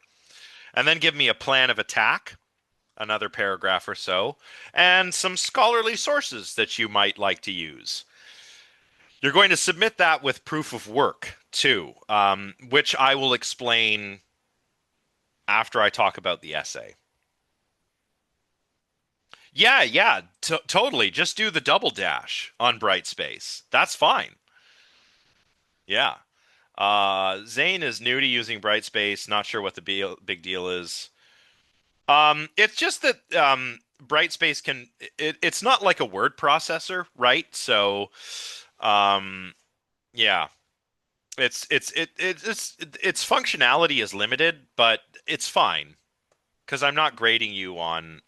And then give me a plan of attack, another paragraph or so, and some scholarly sources that you might like to use. You're going to submit that with proof of work too, which I will explain after I talk about the essay. Yeah, yeah, totally. Just do the double dash on Brightspace. That's fine. Yeah. Zane is new to using Brightspace. Not sure what the big deal is. It's just that Brightspace it's not like a word processor, right? So, um, yeah, its functionality is limited, but it's fine because I'm not grading you on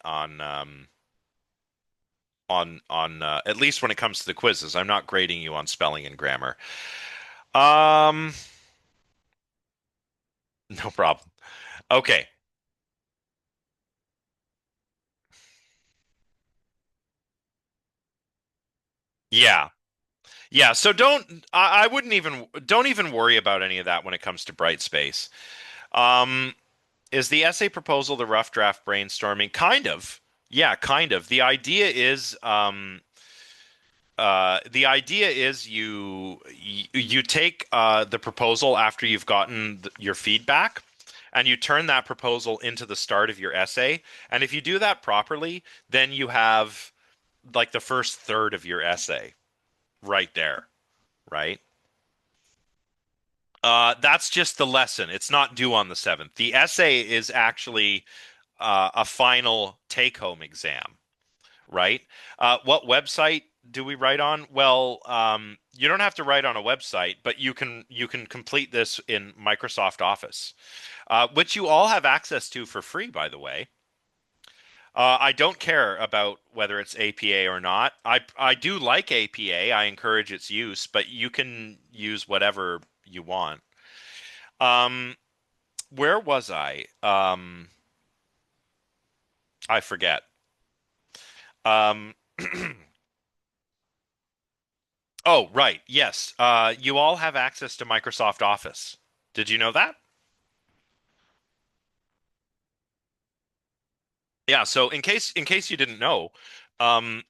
at least when it comes to the quizzes. I'm not grading you on spelling and grammar. Um, no problem. Okay. Yeah. Yeah, so I wouldn't even don't even worry about any of that when it comes to Brightspace. Um, is the essay proposal the rough draft brainstorming? Kind of. Yeah, kind of. The idea is you take the proposal after you've gotten your feedback, and you turn that proposal into the start of your essay. And if you do that properly, then you have like the first third of your essay right there, right? That's just the lesson. It's not due on the 7th. The essay is actually a final take-home exam, right? What website do we write on? Well, you don't have to write on a website, but you can complete this in Microsoft Office, which you all have access to for free, by the way. I don't care about whether it's APA or not. I do like APA. I encourage its use, but you can use whatever you want. Um, where was I? I forget. Um, oh, right. Yes. You all have access to Microsoft Office. Did you know that? Yeah. So in case you didn't know, um,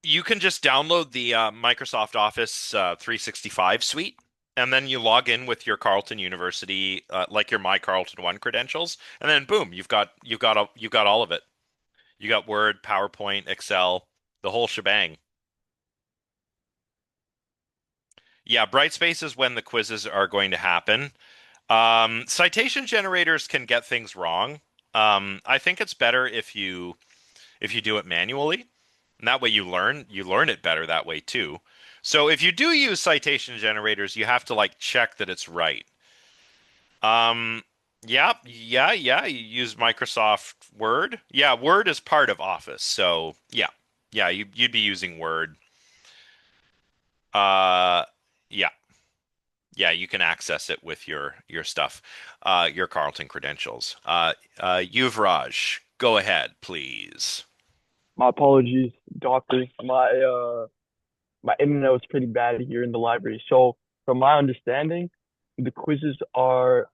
you can just download the Microsoft Office 365 suite, and then you log in with your Carleton University, like your My Carleton One credentials, and then boom, you've got all of it. You got Word, PowerPoint, Excel, the whole shebang. Yeah, Brightspace is when the quizzes are going to happen. Citation generators can get things wrong. I think it's better if you do it manually, and that way you learn it better that way too. So if you do use citation generators, you have to like check that it's right. Um, yeah, yeah, yeah. You use Microsoft Word. Yeah, Word is part of Office, so yeah, yeah. You'd be using Word. Uh, yeah. Yeah, you can access it with your stuff, your Carleton credentials. Yuvraj, go ahead, please. My apologies, doctor. My internet was pretty bad here in the library. So from my understanding, the quizzes are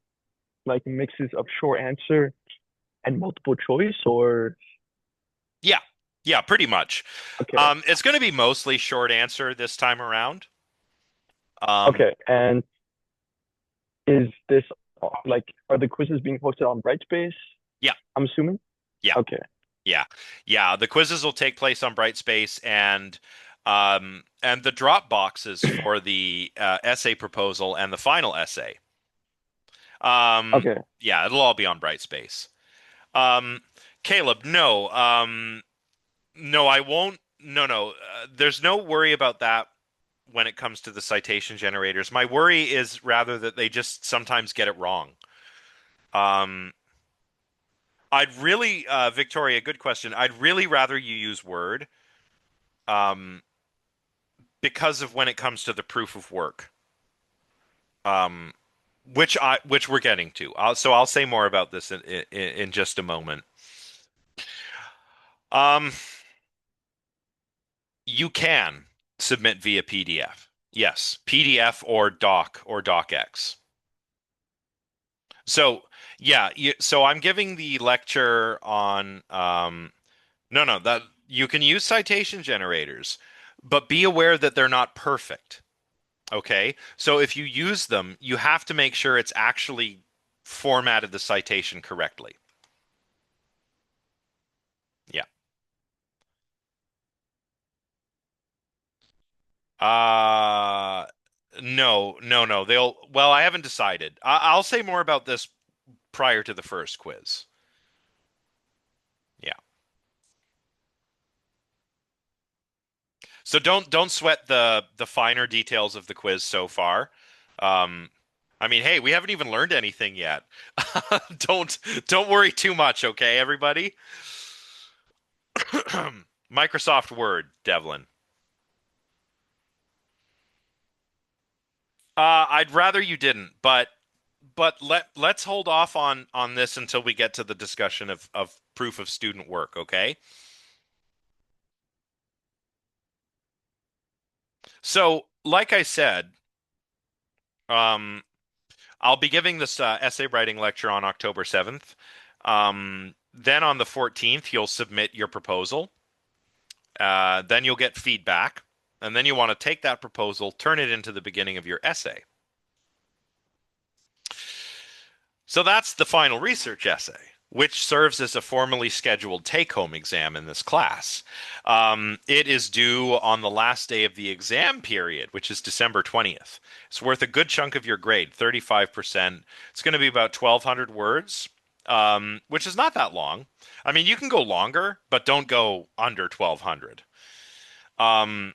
like mixes of short answer and multiple choice, or Yeah, yeah, pretty much. okay, It's going to be mostly short answer this time around. Um, okay. And is this like are the quizzes being posted on Brightspace? yeah, I'm assuming. yeah, Okay, yeah, yeah. The quizzes will take place on Brightspace, and the drop boxes for the essay proposal and the final essay. Um, okay, yeah, it'll all be on Brightspace. Um, Caleb, no. No, I won't. No, no. There's no worry about that when it comes to the citation generators. My worry is rather that they just sometimes get it wrong. Um, I'd really, Victoria, good question. I'd really rather you use Word, um, because of when it comes to the proof of work, um, which we're getting to. So I'll say more about this in just a moment. Um, you can submit via PDF. Yes, PDF or docx. So yeah, so I'm giving the lecture on no, that you can use citation generators, but be aware that they're not perfect. Okay? So if you use them, you have to make sure it's actually formatted the citation correctly. Yeah. Uh no, no, no. Well, I haven't decided. I'll say more about this prior to the first quiz. Yeah. So don't sweat the finer details of the quiz so far. Um, I mean, hey, we haven't even learned anything yet. Don't don't worry too much, okay, everybody? Microsoft Word, Devlin. I'd rather you didn't, but let's hold off on this until we get to the discussion of proof of student work, okay? So, like I said, um, I'll be giving this essay writing lecture on October 7th. Then on the 14th, you'll submit your proposal. Then you'll get feedback. And then you want to take that proposal, turn it into the beginning of your essay. So that's the final research essay, which serves as a formally scheduled take-home exam in this class. It is due on the last day of the exam period, which is December 20th. It's worth a good chunk of your grade, 35%. It's going to be about 1,200 words, which is not that long. I mean, you can go longer, but don't go under 1,200. Um,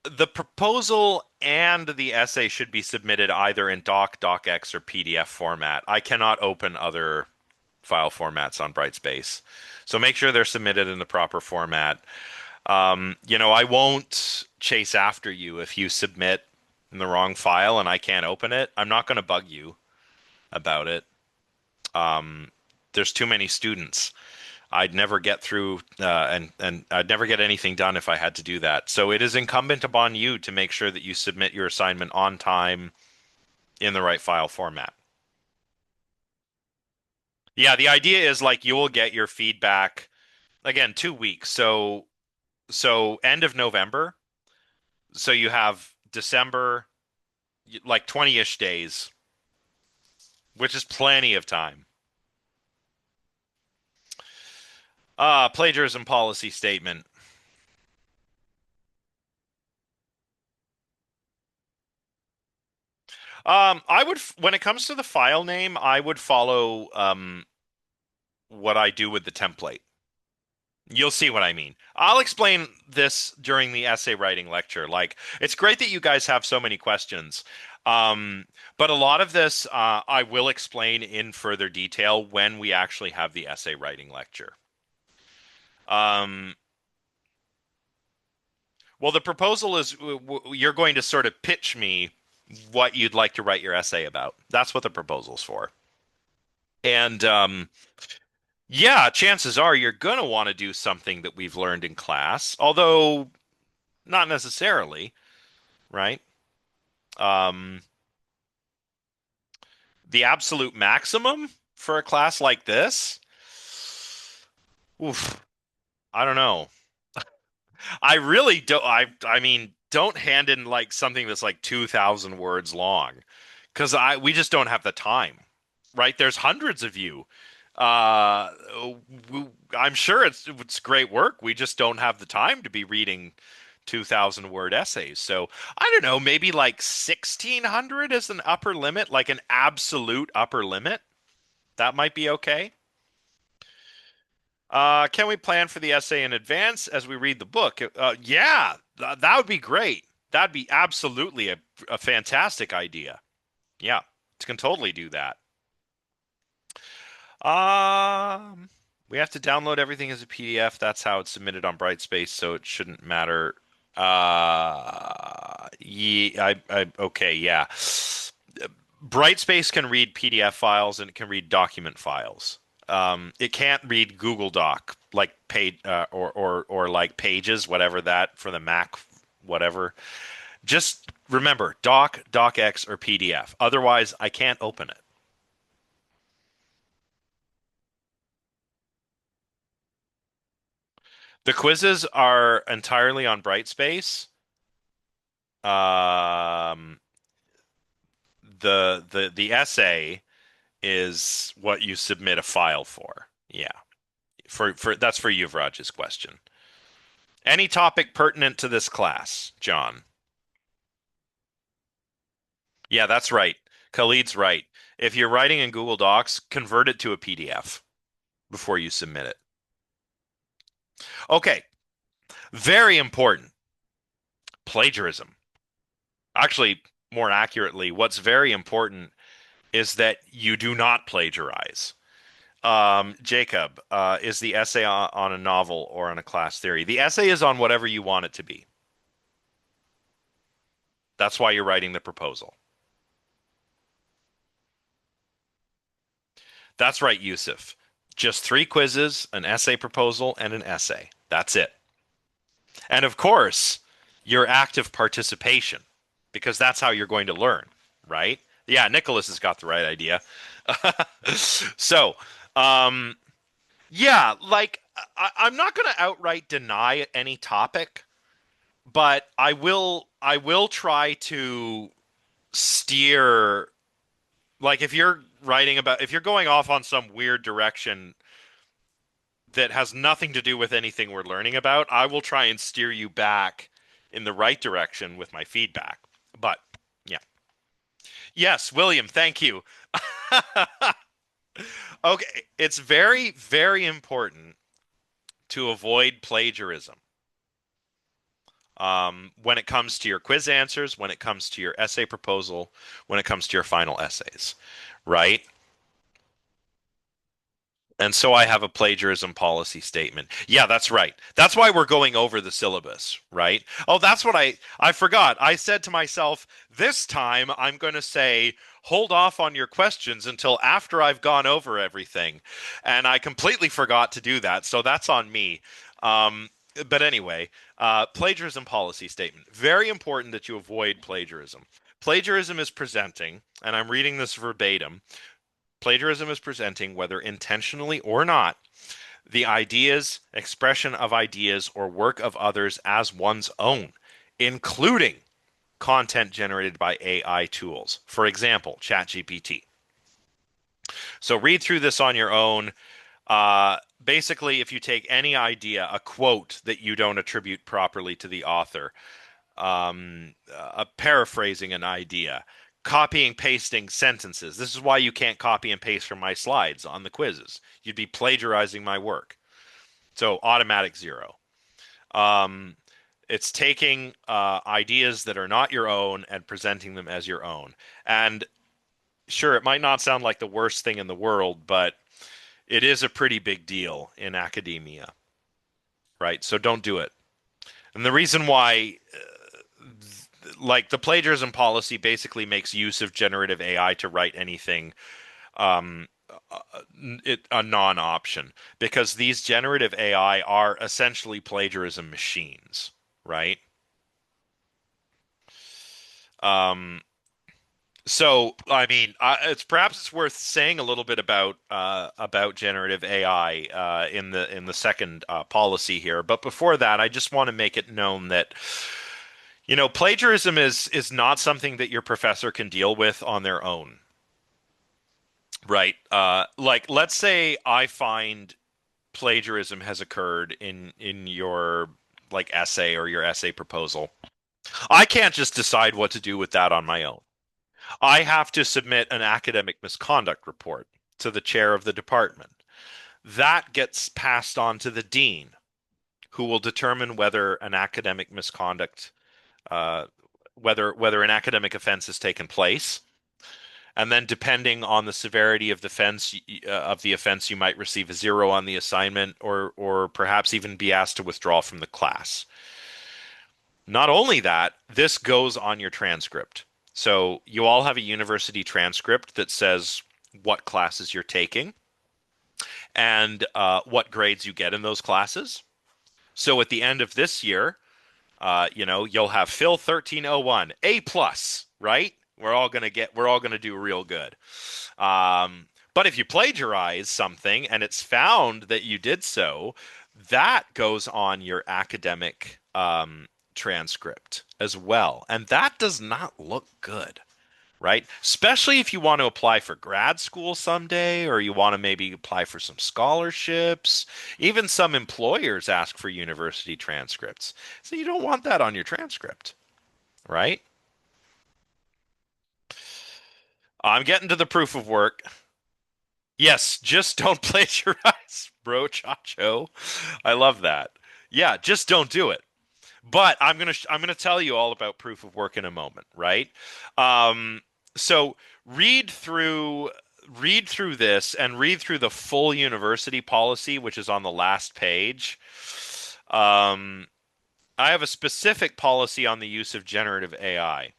the proposal and the essay should be submitted either in docx, or PDF format. I cannot open other file formats on Brightspace. So make sure they're submitted in the proper format. I won't chase after you if you submit in the wrong file and I can't open it. I'm not going to bug you about it. There's too many students. I'd never get through, and I'd never get anything done if I had to do that. So it is incumbent upon you to make sure that you submit your assignment on time in the right file format. Yeah, the idea is like you will get your feedback again 2 weeks. So end of November. So you have December, like 20-ish days, which is plenty of time. Plagiarism policy statement. I would, when it comes to the file name, I would follow what I do with the template. You'll see what I mean. I'll explain this during the essay writing lecture. Like, it's great that you guys have so many questions. But a lot of this I will explain in further detail when we actually have the essay writing lecture. Um, well, the proposal is you're going to sort of pitch me what you'd like to write your essay about. That's what the proposal's for. And yeah, chances are you're going to want to do something that we've learned in class, although not necessarily, right? Um, the absolute maximum for a class like this, oof, I don't know. I really don't. I mean, don't hand in like something that's like 2,000 words long, because we just don't have the time, right? There's hundreds of you. Uh, I'm sure it's great work. We just don't have the time to be reading 2,000 word essays. So I don't know, maybe like 1,600 is an upper limit, like an absolute upper limit. That might be okay. Can we plan for the essay in advance as we read the book? Yeah, that would be great. That'd be absolutely a fantastic idea. Yeah, can totally do that. Um, we have to download everything as a PDF. That's how it's submitted on Brightspace, so it shouldn't matter. Okay, yeah. Brightspace can read PDF files and it can read document files. It can't read Google Doc like page or like Pages, whatever that for the Mac, whatever. Just remember Doc, DocX, or PDF. Otherwise, I can't open it. The quizzes are entirely on Brightspace. Um, the essay is what you submit a file for. Yeah. For that's for Yuvraj's question. Any topic pertinent to this class, John? Yeah, that's right. Khalid's right. If you're writing in Google Docs, convert it to a PDF before you submit it. Okay, very important. Plagiarism. Actually, more accurately, what's very important is that you do not plagiarize. Jacob, is the essay on a novel or on a class theory? The essay is on whatever you want it to be. That's why you're writing the proposal. That's right, Yusuf. Just three quizzes, an essay proposal, and an essay. That's it. And of course, your active participation, because that's how you're going to learn, right? Yeah, Nicholas has got the right idea. So, um, yeah, like I'm not going to outright deny any topic, but I will try to steer like if you're going off on some weird direction that has nothing to do with anything we're learning about, I will try and steer you back in the right direction with my feedback. But yeah. Yes, William, thank you. Okay, it's very, very important to avoid plagiarism. When it comes to your quiz answers, when it comes to your essay proposal, when it comes to your final essays, right? And so I have a plagiarism policy statement. Yeah, that's right. That's why we're going over the syllabus, right? Oh, that's what I forgot. I said to myself, this time I'm going to say hold off on your questions until after I've gone over everything. And I completely forgot to do that. So that's on me. Um, but anyway, plagiarism policy statement. Very important that you avoid plagiarism. Plagiarism is presenting, and I'm reading this verbatim. Plagiarism is presenting, whether intentionally or not, the ideas, expression of ideas, or work of others as one's own, including content generated by AI tools. For example, ChatGPT. So read through this on your own. Basically, if you take any idea, a quote that you don't attribute properly to the author, paraphrasing an idea, copying, pasting sentences. This is why you can't copy and paste from my slides on the quizzes. You'd be plagiarizing my work. So automatic zero. Um, it's taking ideas that are not your own and presenting them as your own. And sure, it might not sound like the worst thing in the world, but it is a pretty big deal in academia, right? So don't do it. And the reason why like the plagiarism policy basically makes use of generative AI to write anything um, a non-option because these generative AI are essentially plagiarism machines, right? Um, so I mean, it's worth saying a little bit about generative AI in the second policy here. But before that, I just want to make it known that plagiarism is not something that your professor can deal with on their own, right? Like, let's say I find plagiarism has occurred in your like essay or your essay proposal. I can't just decide what to do with that on my own. I have to submit an academic misconduct report to the chair of the department. That gets passed on to the dean, who will determine whether an academic misconduct, whether an academic offense has taken place, And then depending on the severity of the offense, you might receive a 0 on the assignment or perhaps even be asked to withdraw from the class. Not only that, this goes on your transcript. So you all have a university transcript that says what classes you're taking and what grades you get in those classes. So at the end of this year, you'll have Phil 1301 A plus, right? We're all gonna do real good. But if you plagiarize something and it's found that you did so, that goes on your academic transcript as well, and that does not look good, right? Especially if you want to apply for grad school someday, or you want to maybe apply for some scholarships. Even some employers ask for university transcripts. So you don't want that on your transcript, right? I'm getting to the proof of work. Yes, just don't plagiarize, bro, Chacho. I love that. Yeah, just don't do it. But I'm gonna tell you all about proof of work in a moment, right? Um, so read through read through this and read through the full university policy, which is on the last page. Um, I have a specific policy on the use of generative AI.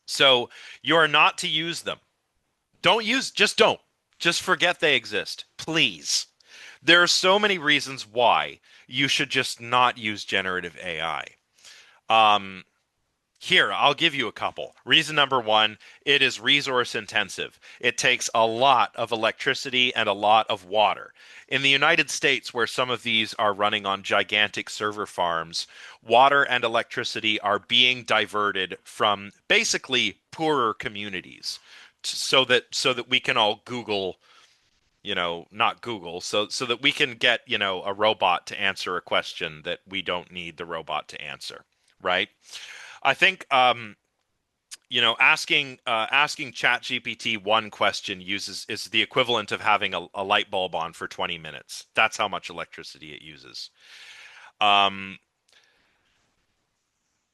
So you are not to use them. Just don't. Just forget they exist, please. There are so many reasons why you should just not use generative AI. Um, Here, I'll give you a couple. Reason number one, it is resource intensive. It takes a lot of electricity and a lot of water. In the United States, where some of these are running on gigantic server farms, water and electricity are being diverted from basically poorer communities so that we can all Google, not Google, so that we can get, a robot to answer a question that we don't need the robot to answer, right? I think asking ChatGPT one question uses is the equivalent of having a light bulb on for 20 minutes. That's how much electricity it uses. Um,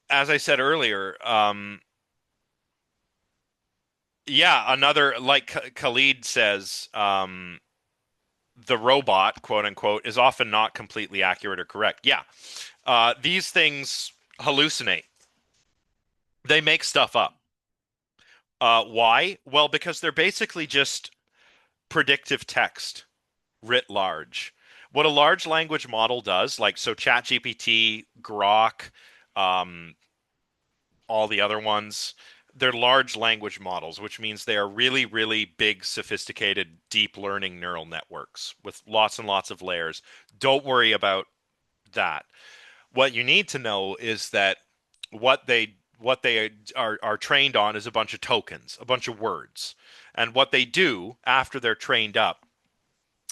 as I said earlier, yeah, another like Khalid says, the robot, quote unquote, is often not completely accurate or correct. Yeah, these things hallucinate. They make stuff up. Why? Well, because they're basically just predictive text writ large. What a large language model does, like so ChatGPT, Grok, um, all the other ones, they're large language models, which means they are really, really big, sophisticated, deep learning neural networks with lots and lots of layers. Don't worry about that. What you need to know is that what they are trained on is a bunch of tokens, a bunch of words. And what they do after they're trained up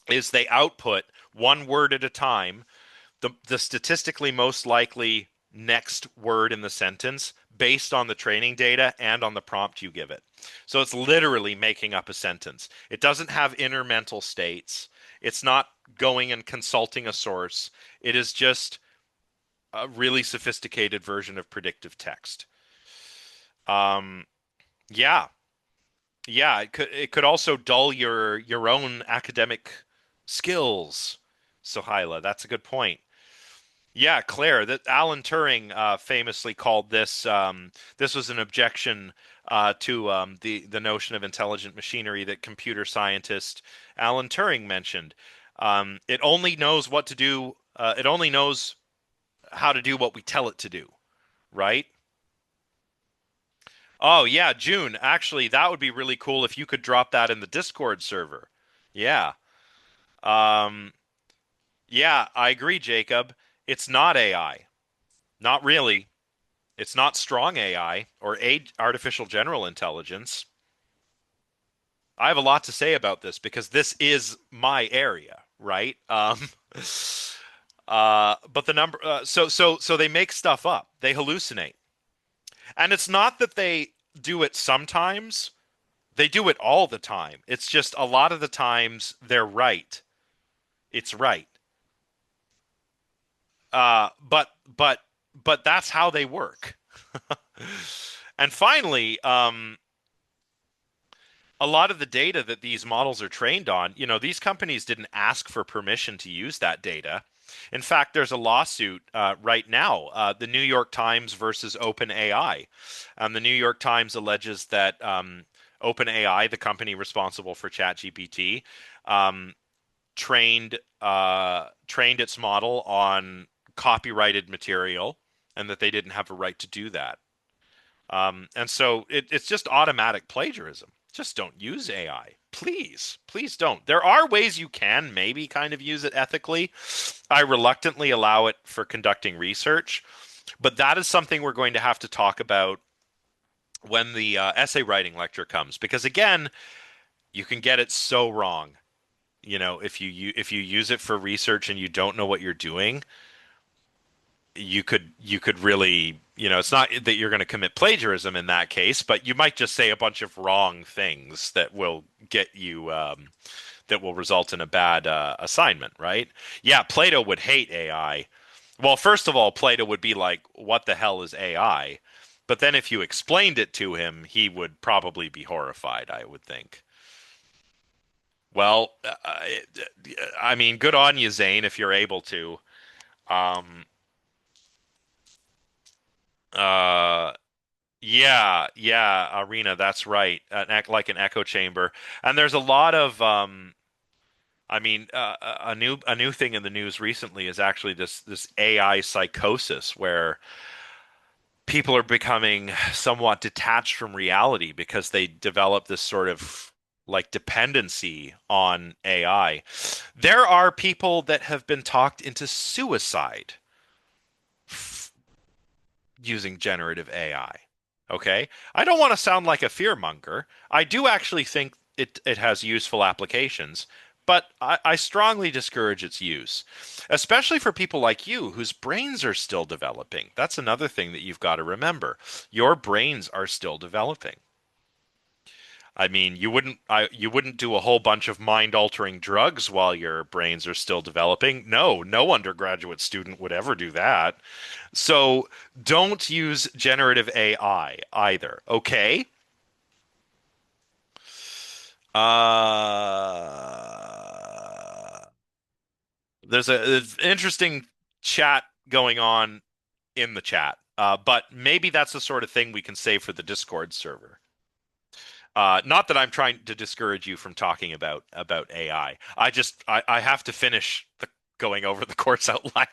is they output one word at a time, the statistically most likely next word in the sentence based on the training data and on the prompt you give it. So it's literally making up a sentence. It doesn't have inner mental states. It's not going and consulting a source. It is just a really sophisticated version of predictive text. Um, yeah, yeah. It could also dull your own academic skills. Sohaila, that's a good point. Yeah, Claire, that Alan Turing famously called this. This was an objection to the notion of intelligent machinery that computer scientist Alan Turing mentioned. It only knows what to do. It only knows how to do what we tell it to do, right? Oh yeah, June. Actually, that would be really cool if you could drop that in the Discord server. Yeah. Um, yeah, I agree, Jacob. It's not AI. Not really. It's not strong AI or artificial general intelligence. I have a lot to say about this because this is my area, right? But the number, so they make stuff up. They hallucinate, and it's not that they do it sometimes. They do it all the time. It's just a lot of the times they're right. It's right. But that's how they work. And finally, a lot of the data that these models are trained on, these companies didn't ask for permission to use that data. In fact, there's a lawsuit right now, the New York Times versus OpenAI. The New York Times alleges that OpenAI, the company responsible for ChatGPT, um, trained its model on copyrighted material, and that they didn't have a right to do that. And so it's just automatic plagiarism. Just don't use AI. Please, please don't. There are ways you can maybe kind of use it ethically. I reluctantly allow it for conducting research, but that is something we're going to have to talk about when the essay writing lecture comes, because again, you can get it so wrong. If you use it for research and you don't know what you're doing, you could really, it's not that you're going to commit plagiarism in that case, but you might just say a bunch of wrong things that will get you that will result in a bad assignment, right? Yeah, Plato would hate AI. Well, first of all, Plato would be like, "What the hell is AI?" But then if you explained it to him, he would probably be horrified, I would think. Well, I mean, good on you, Zane, if you're able to. Um, uh, Yeah, yeah, Arena, that's right. Like an echo chamber. And there's a lot of I mean, a new thing in the news recently is actually this AI psychosis where people are becoming somewhat detached from reality because they develop this sort of like dependency on AI. There are people that have been talked into suicide using generative AI. Okay? I don't want to sound like a fearmonger. I do actually think it has useful applications, but I strongly discourage its use, especially for people like you whose brains are still developing. That's another thing that you've got to remember. Your brains are still developing. I mean, you wouldn't do a whole bunch of mind-altering drugs while your brains are still developing. No, no undergraduate student would ever do that. So don't use generative AI either, okay? Uh, there's an interesting chat going on in the chat, but maybe that's the sort of thing we can save for the Discord server. Not that I'm trying to discourage you from talking about AI. I have to finish going over the course outline.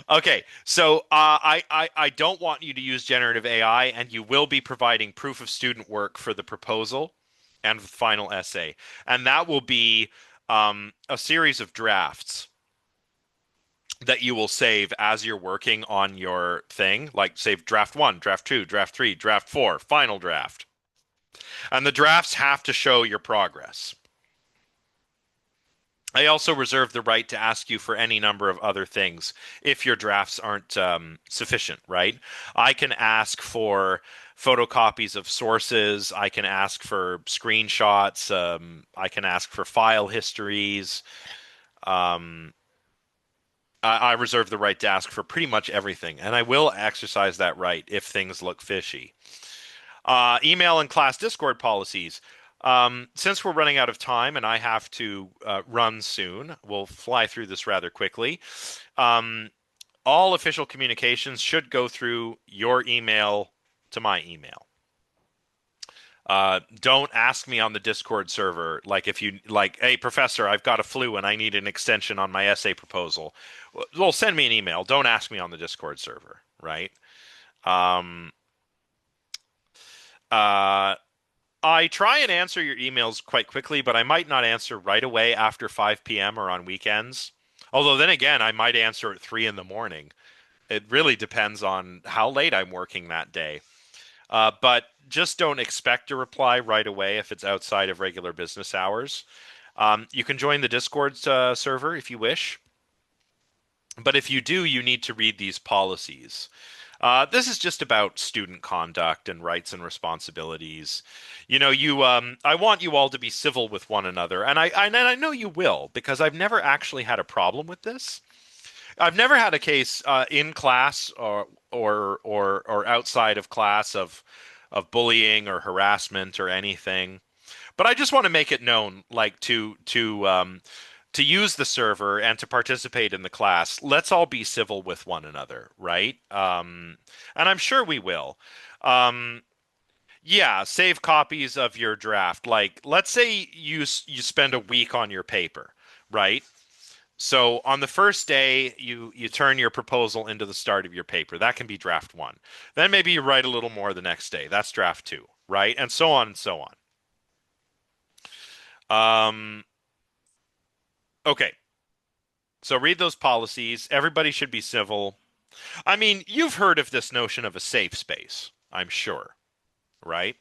Okay, so I don't want you to use generative AI, and you will be providing proof of student work for the proposal and the final essay, and that will be a series of drafts that you will save as you're working on your thing, like save draft one, draft two, draft three, draft four, final draft. And the drafts have to show your progress. I also reserve the right to ask you for any number of other things if your drafts aren't sufficient, right? I can ask for photocopies of sources. I can ask for screenshots. I can ask for file histories. Um, I reserve the right to ask for pretty much everything, and I will exercise that right if things look fishy. Email and class Discord policies. Since we're running out of time and I have to run soon, we'll fly through this rather quickly. All official communications should go through your email to my email. Don't ask me on the Discord server, like if you like, hey professor, I've got a flu and I need an extension on my essay proposal. Well, send me an email. Don't ask me on the Discord server, right? Um, uh, I try and answer your emails quite quickly, but I might not answer right away after 5 p.m. or on weekends. Although then again, I might answer at 3 in the morning. It really depends on how late I'm working that day. But just don't expect a reply right away if it's outside of regular business hours. You can join the Discord server if you wish. But if you do, you need to read these policies. This is just about student conduct and rights and responsibilities. I want you all to be civil with one another, and I know you will because I've never actually had a problem with this. I've never had a case in class or outside of class of bullying or harassment or anything. But I just want to make it known, like to use the server and to participate in the class. Let's all be civil with one another, right? And I'm sure we will. Um, yeah, save copies of your draft. Like, let's say you spend a week on your paper, right? So on the first day, you turn your proposal into the start of your paper. That can be draft one. Then maybe you write a little more the next day. That's draft two, right? And so on and so on. Um, okay. So read those policies. Everybody should be civil. I mean, you've heard of this notion of a safe space, I'm sure, right?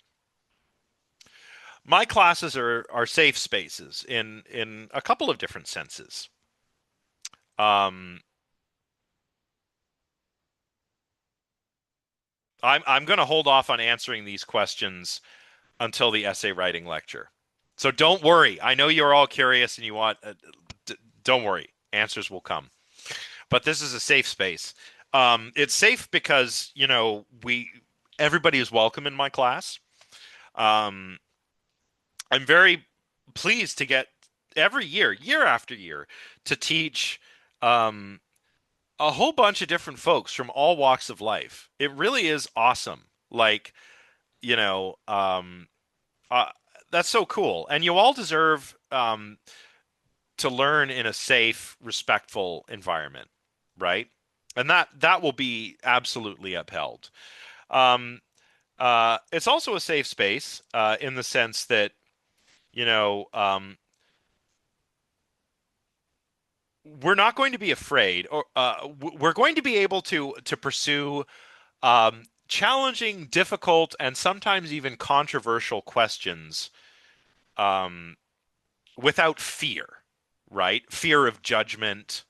My classes are safe spaces in a couple of different senses. Um, I'm going to hold off on answering these questions until the essay writing lecture. So don't worry. I know you're all curious and you want. Don't worry. Answers will come. But this is a safe space. It's safe because we everybody is welcome in my class. Um, I'm very pleased to get every year, year after year, to teach um, a whole bunch of different folks from all walks of life. It really is awesome. Like, you know, um, uh, that's so cool. And you all deserve to learn in a safe, respectful environment, right? And that will be absolutely upheld. Um, it's also a safe space in the sense that you know um, we're not going to be afraid, or we're going to be able to pursue challenging, difficult, and sometimes even controversial questions um, without fear, right? Fear of judgment,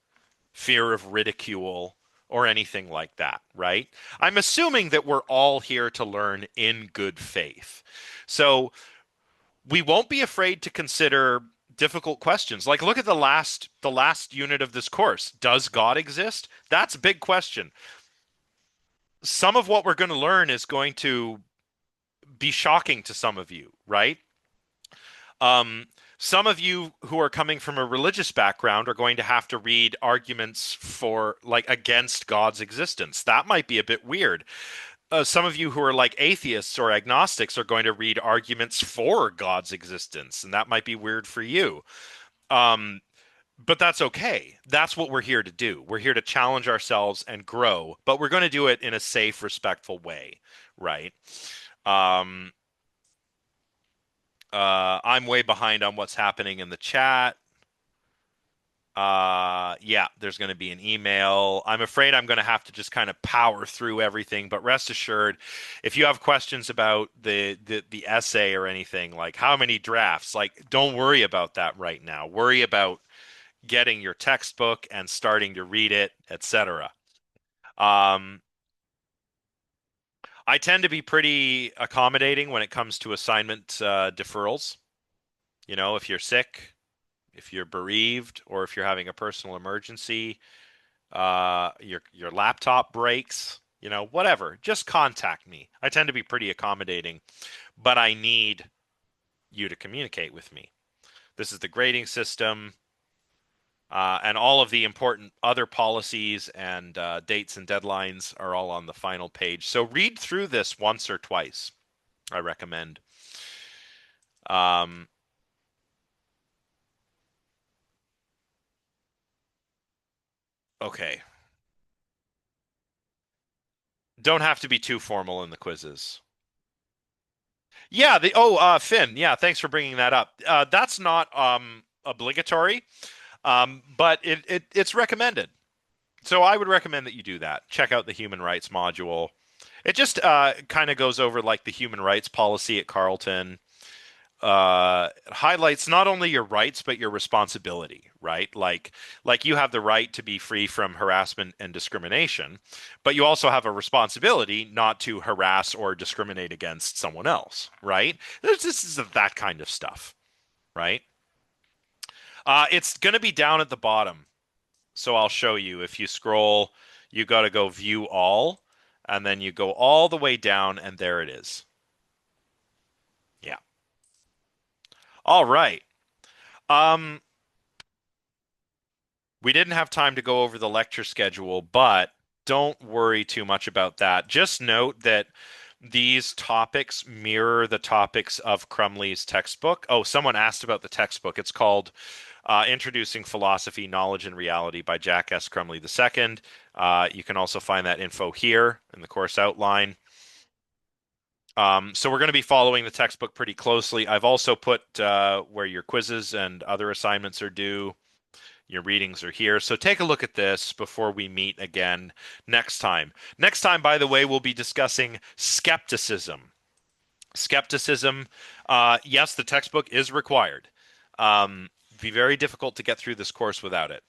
fear of ridicule, or anything like that, right? I'm assuming that we're all here to learn in good faith. So we won't be afraid to consider difficult questions. Like look at the last unit of this course. Does God exist? That's a big question. Some of what we're going to learn is going to be shocking to some of you, right? Um, some of you who are coming from a religious background are going to have to read arguments for like against God's existence. That might be a bit weird. Some of you who are like atheists or agnostics are going to read arguments for God's existence, and that might be weird for you. Um, but that's okay. That's what we're here to do. We're here to challenge ourselves and grow, but we're going to do it in a safe, respectful way, right? Um, I'm way behind on what's happening in the chat. Yeah, there's going to be an email. I'm afraid I'm going to have to just kind of power through everything, but rest assured, if you have questions about the essay or anything, like how many drafts, like don't worry about that right now. Worry about getting your textbook and starting to read it, etc. Um, I tend to be pretty accommodating when it comes to assignment deferrals. If you're sick, if you're bereaved, or if you're having a personal emergency, your laptop breaks, whatever, just contact me. I tend to be pretty accommodating, but I need you to communicate with me. This is the grading system, and all of the important other policies and dates and deadlines are all on the final page. So read through this once or twice, I recommend. Um, okay. Don't have to be too formal in the quizzes. Yeah, Finn, yeah, thanks for bringing that up. That's not obligatory, but it's recommended. So I would recommend that you do that. Check out the human rights module. It just kind of goes over like the human rights policy at Carleton. Highlights not only your rights but your responsibility, right? Like you have the right to be free from harassment and discrimination, but you also have a responsibility not to harass or discriminate against someone else, right? This is that kind of stuff, right? It's going to be down at the bottom, so I'll show you. If you scroll, you got to go view all, and then you go all the way down, and there it is. Yeah. All right. Um, we didn't have time to go over the lecture schedule, but don't worry too much about that. Just note that these topics mirror the topics of Crumley's textbook. Oh, someone asked about the textbook. It's called Introducing Philosophy, Knowledge, and Reality by Jack S. Crumley II. You can also find that info here in the course outline. So we're going to be following the textbook pretty closely. I've also put where your quizzes and other assignments are due. Your readings are here. So take a look at this before we meet again next time. Next time, by the way, we'll be discussing skepticism. Skepticism, yes, the textbook is required. Be very difficult to get through this course without it.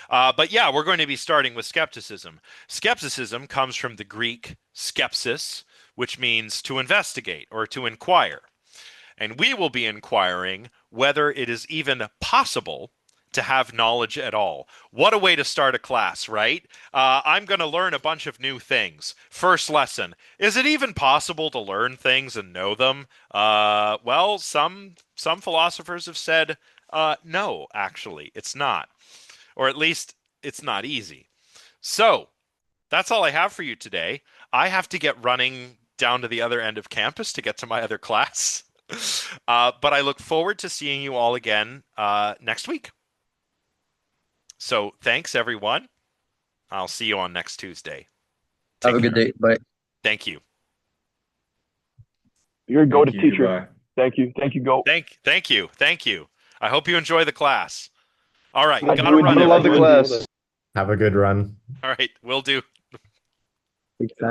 But yeah, we're going to be starting with skepticism. Skepticism comes from the Greek skepsis, which means to investigate or to inquire. And we will be inquiring whether it is even possible to have knowledge at all. What a way to start a class, right? I'm going to learn a bunch of new things. First lesson, is it even possible to learn things and know them? Well, some philosophers have said, no, actually, it's not. Or at least it's not easy. So that's all I have for you today. I have to get running down to the other end of campus to get to my other class. But I look forward to seeing you all again next week. So thanks, everyone. I'll see you on next Tuesday. Have Take a good care. day. Bye. Thank you. You're a go-to Thank you. teacher. Goodbye. Thank you. Thank you, Go. Thank you. Thank you. I hope you enjoy the class. All right, I gotta do run. enjoy love the Everyone. class. Have a good run. All right, will do. Exactly.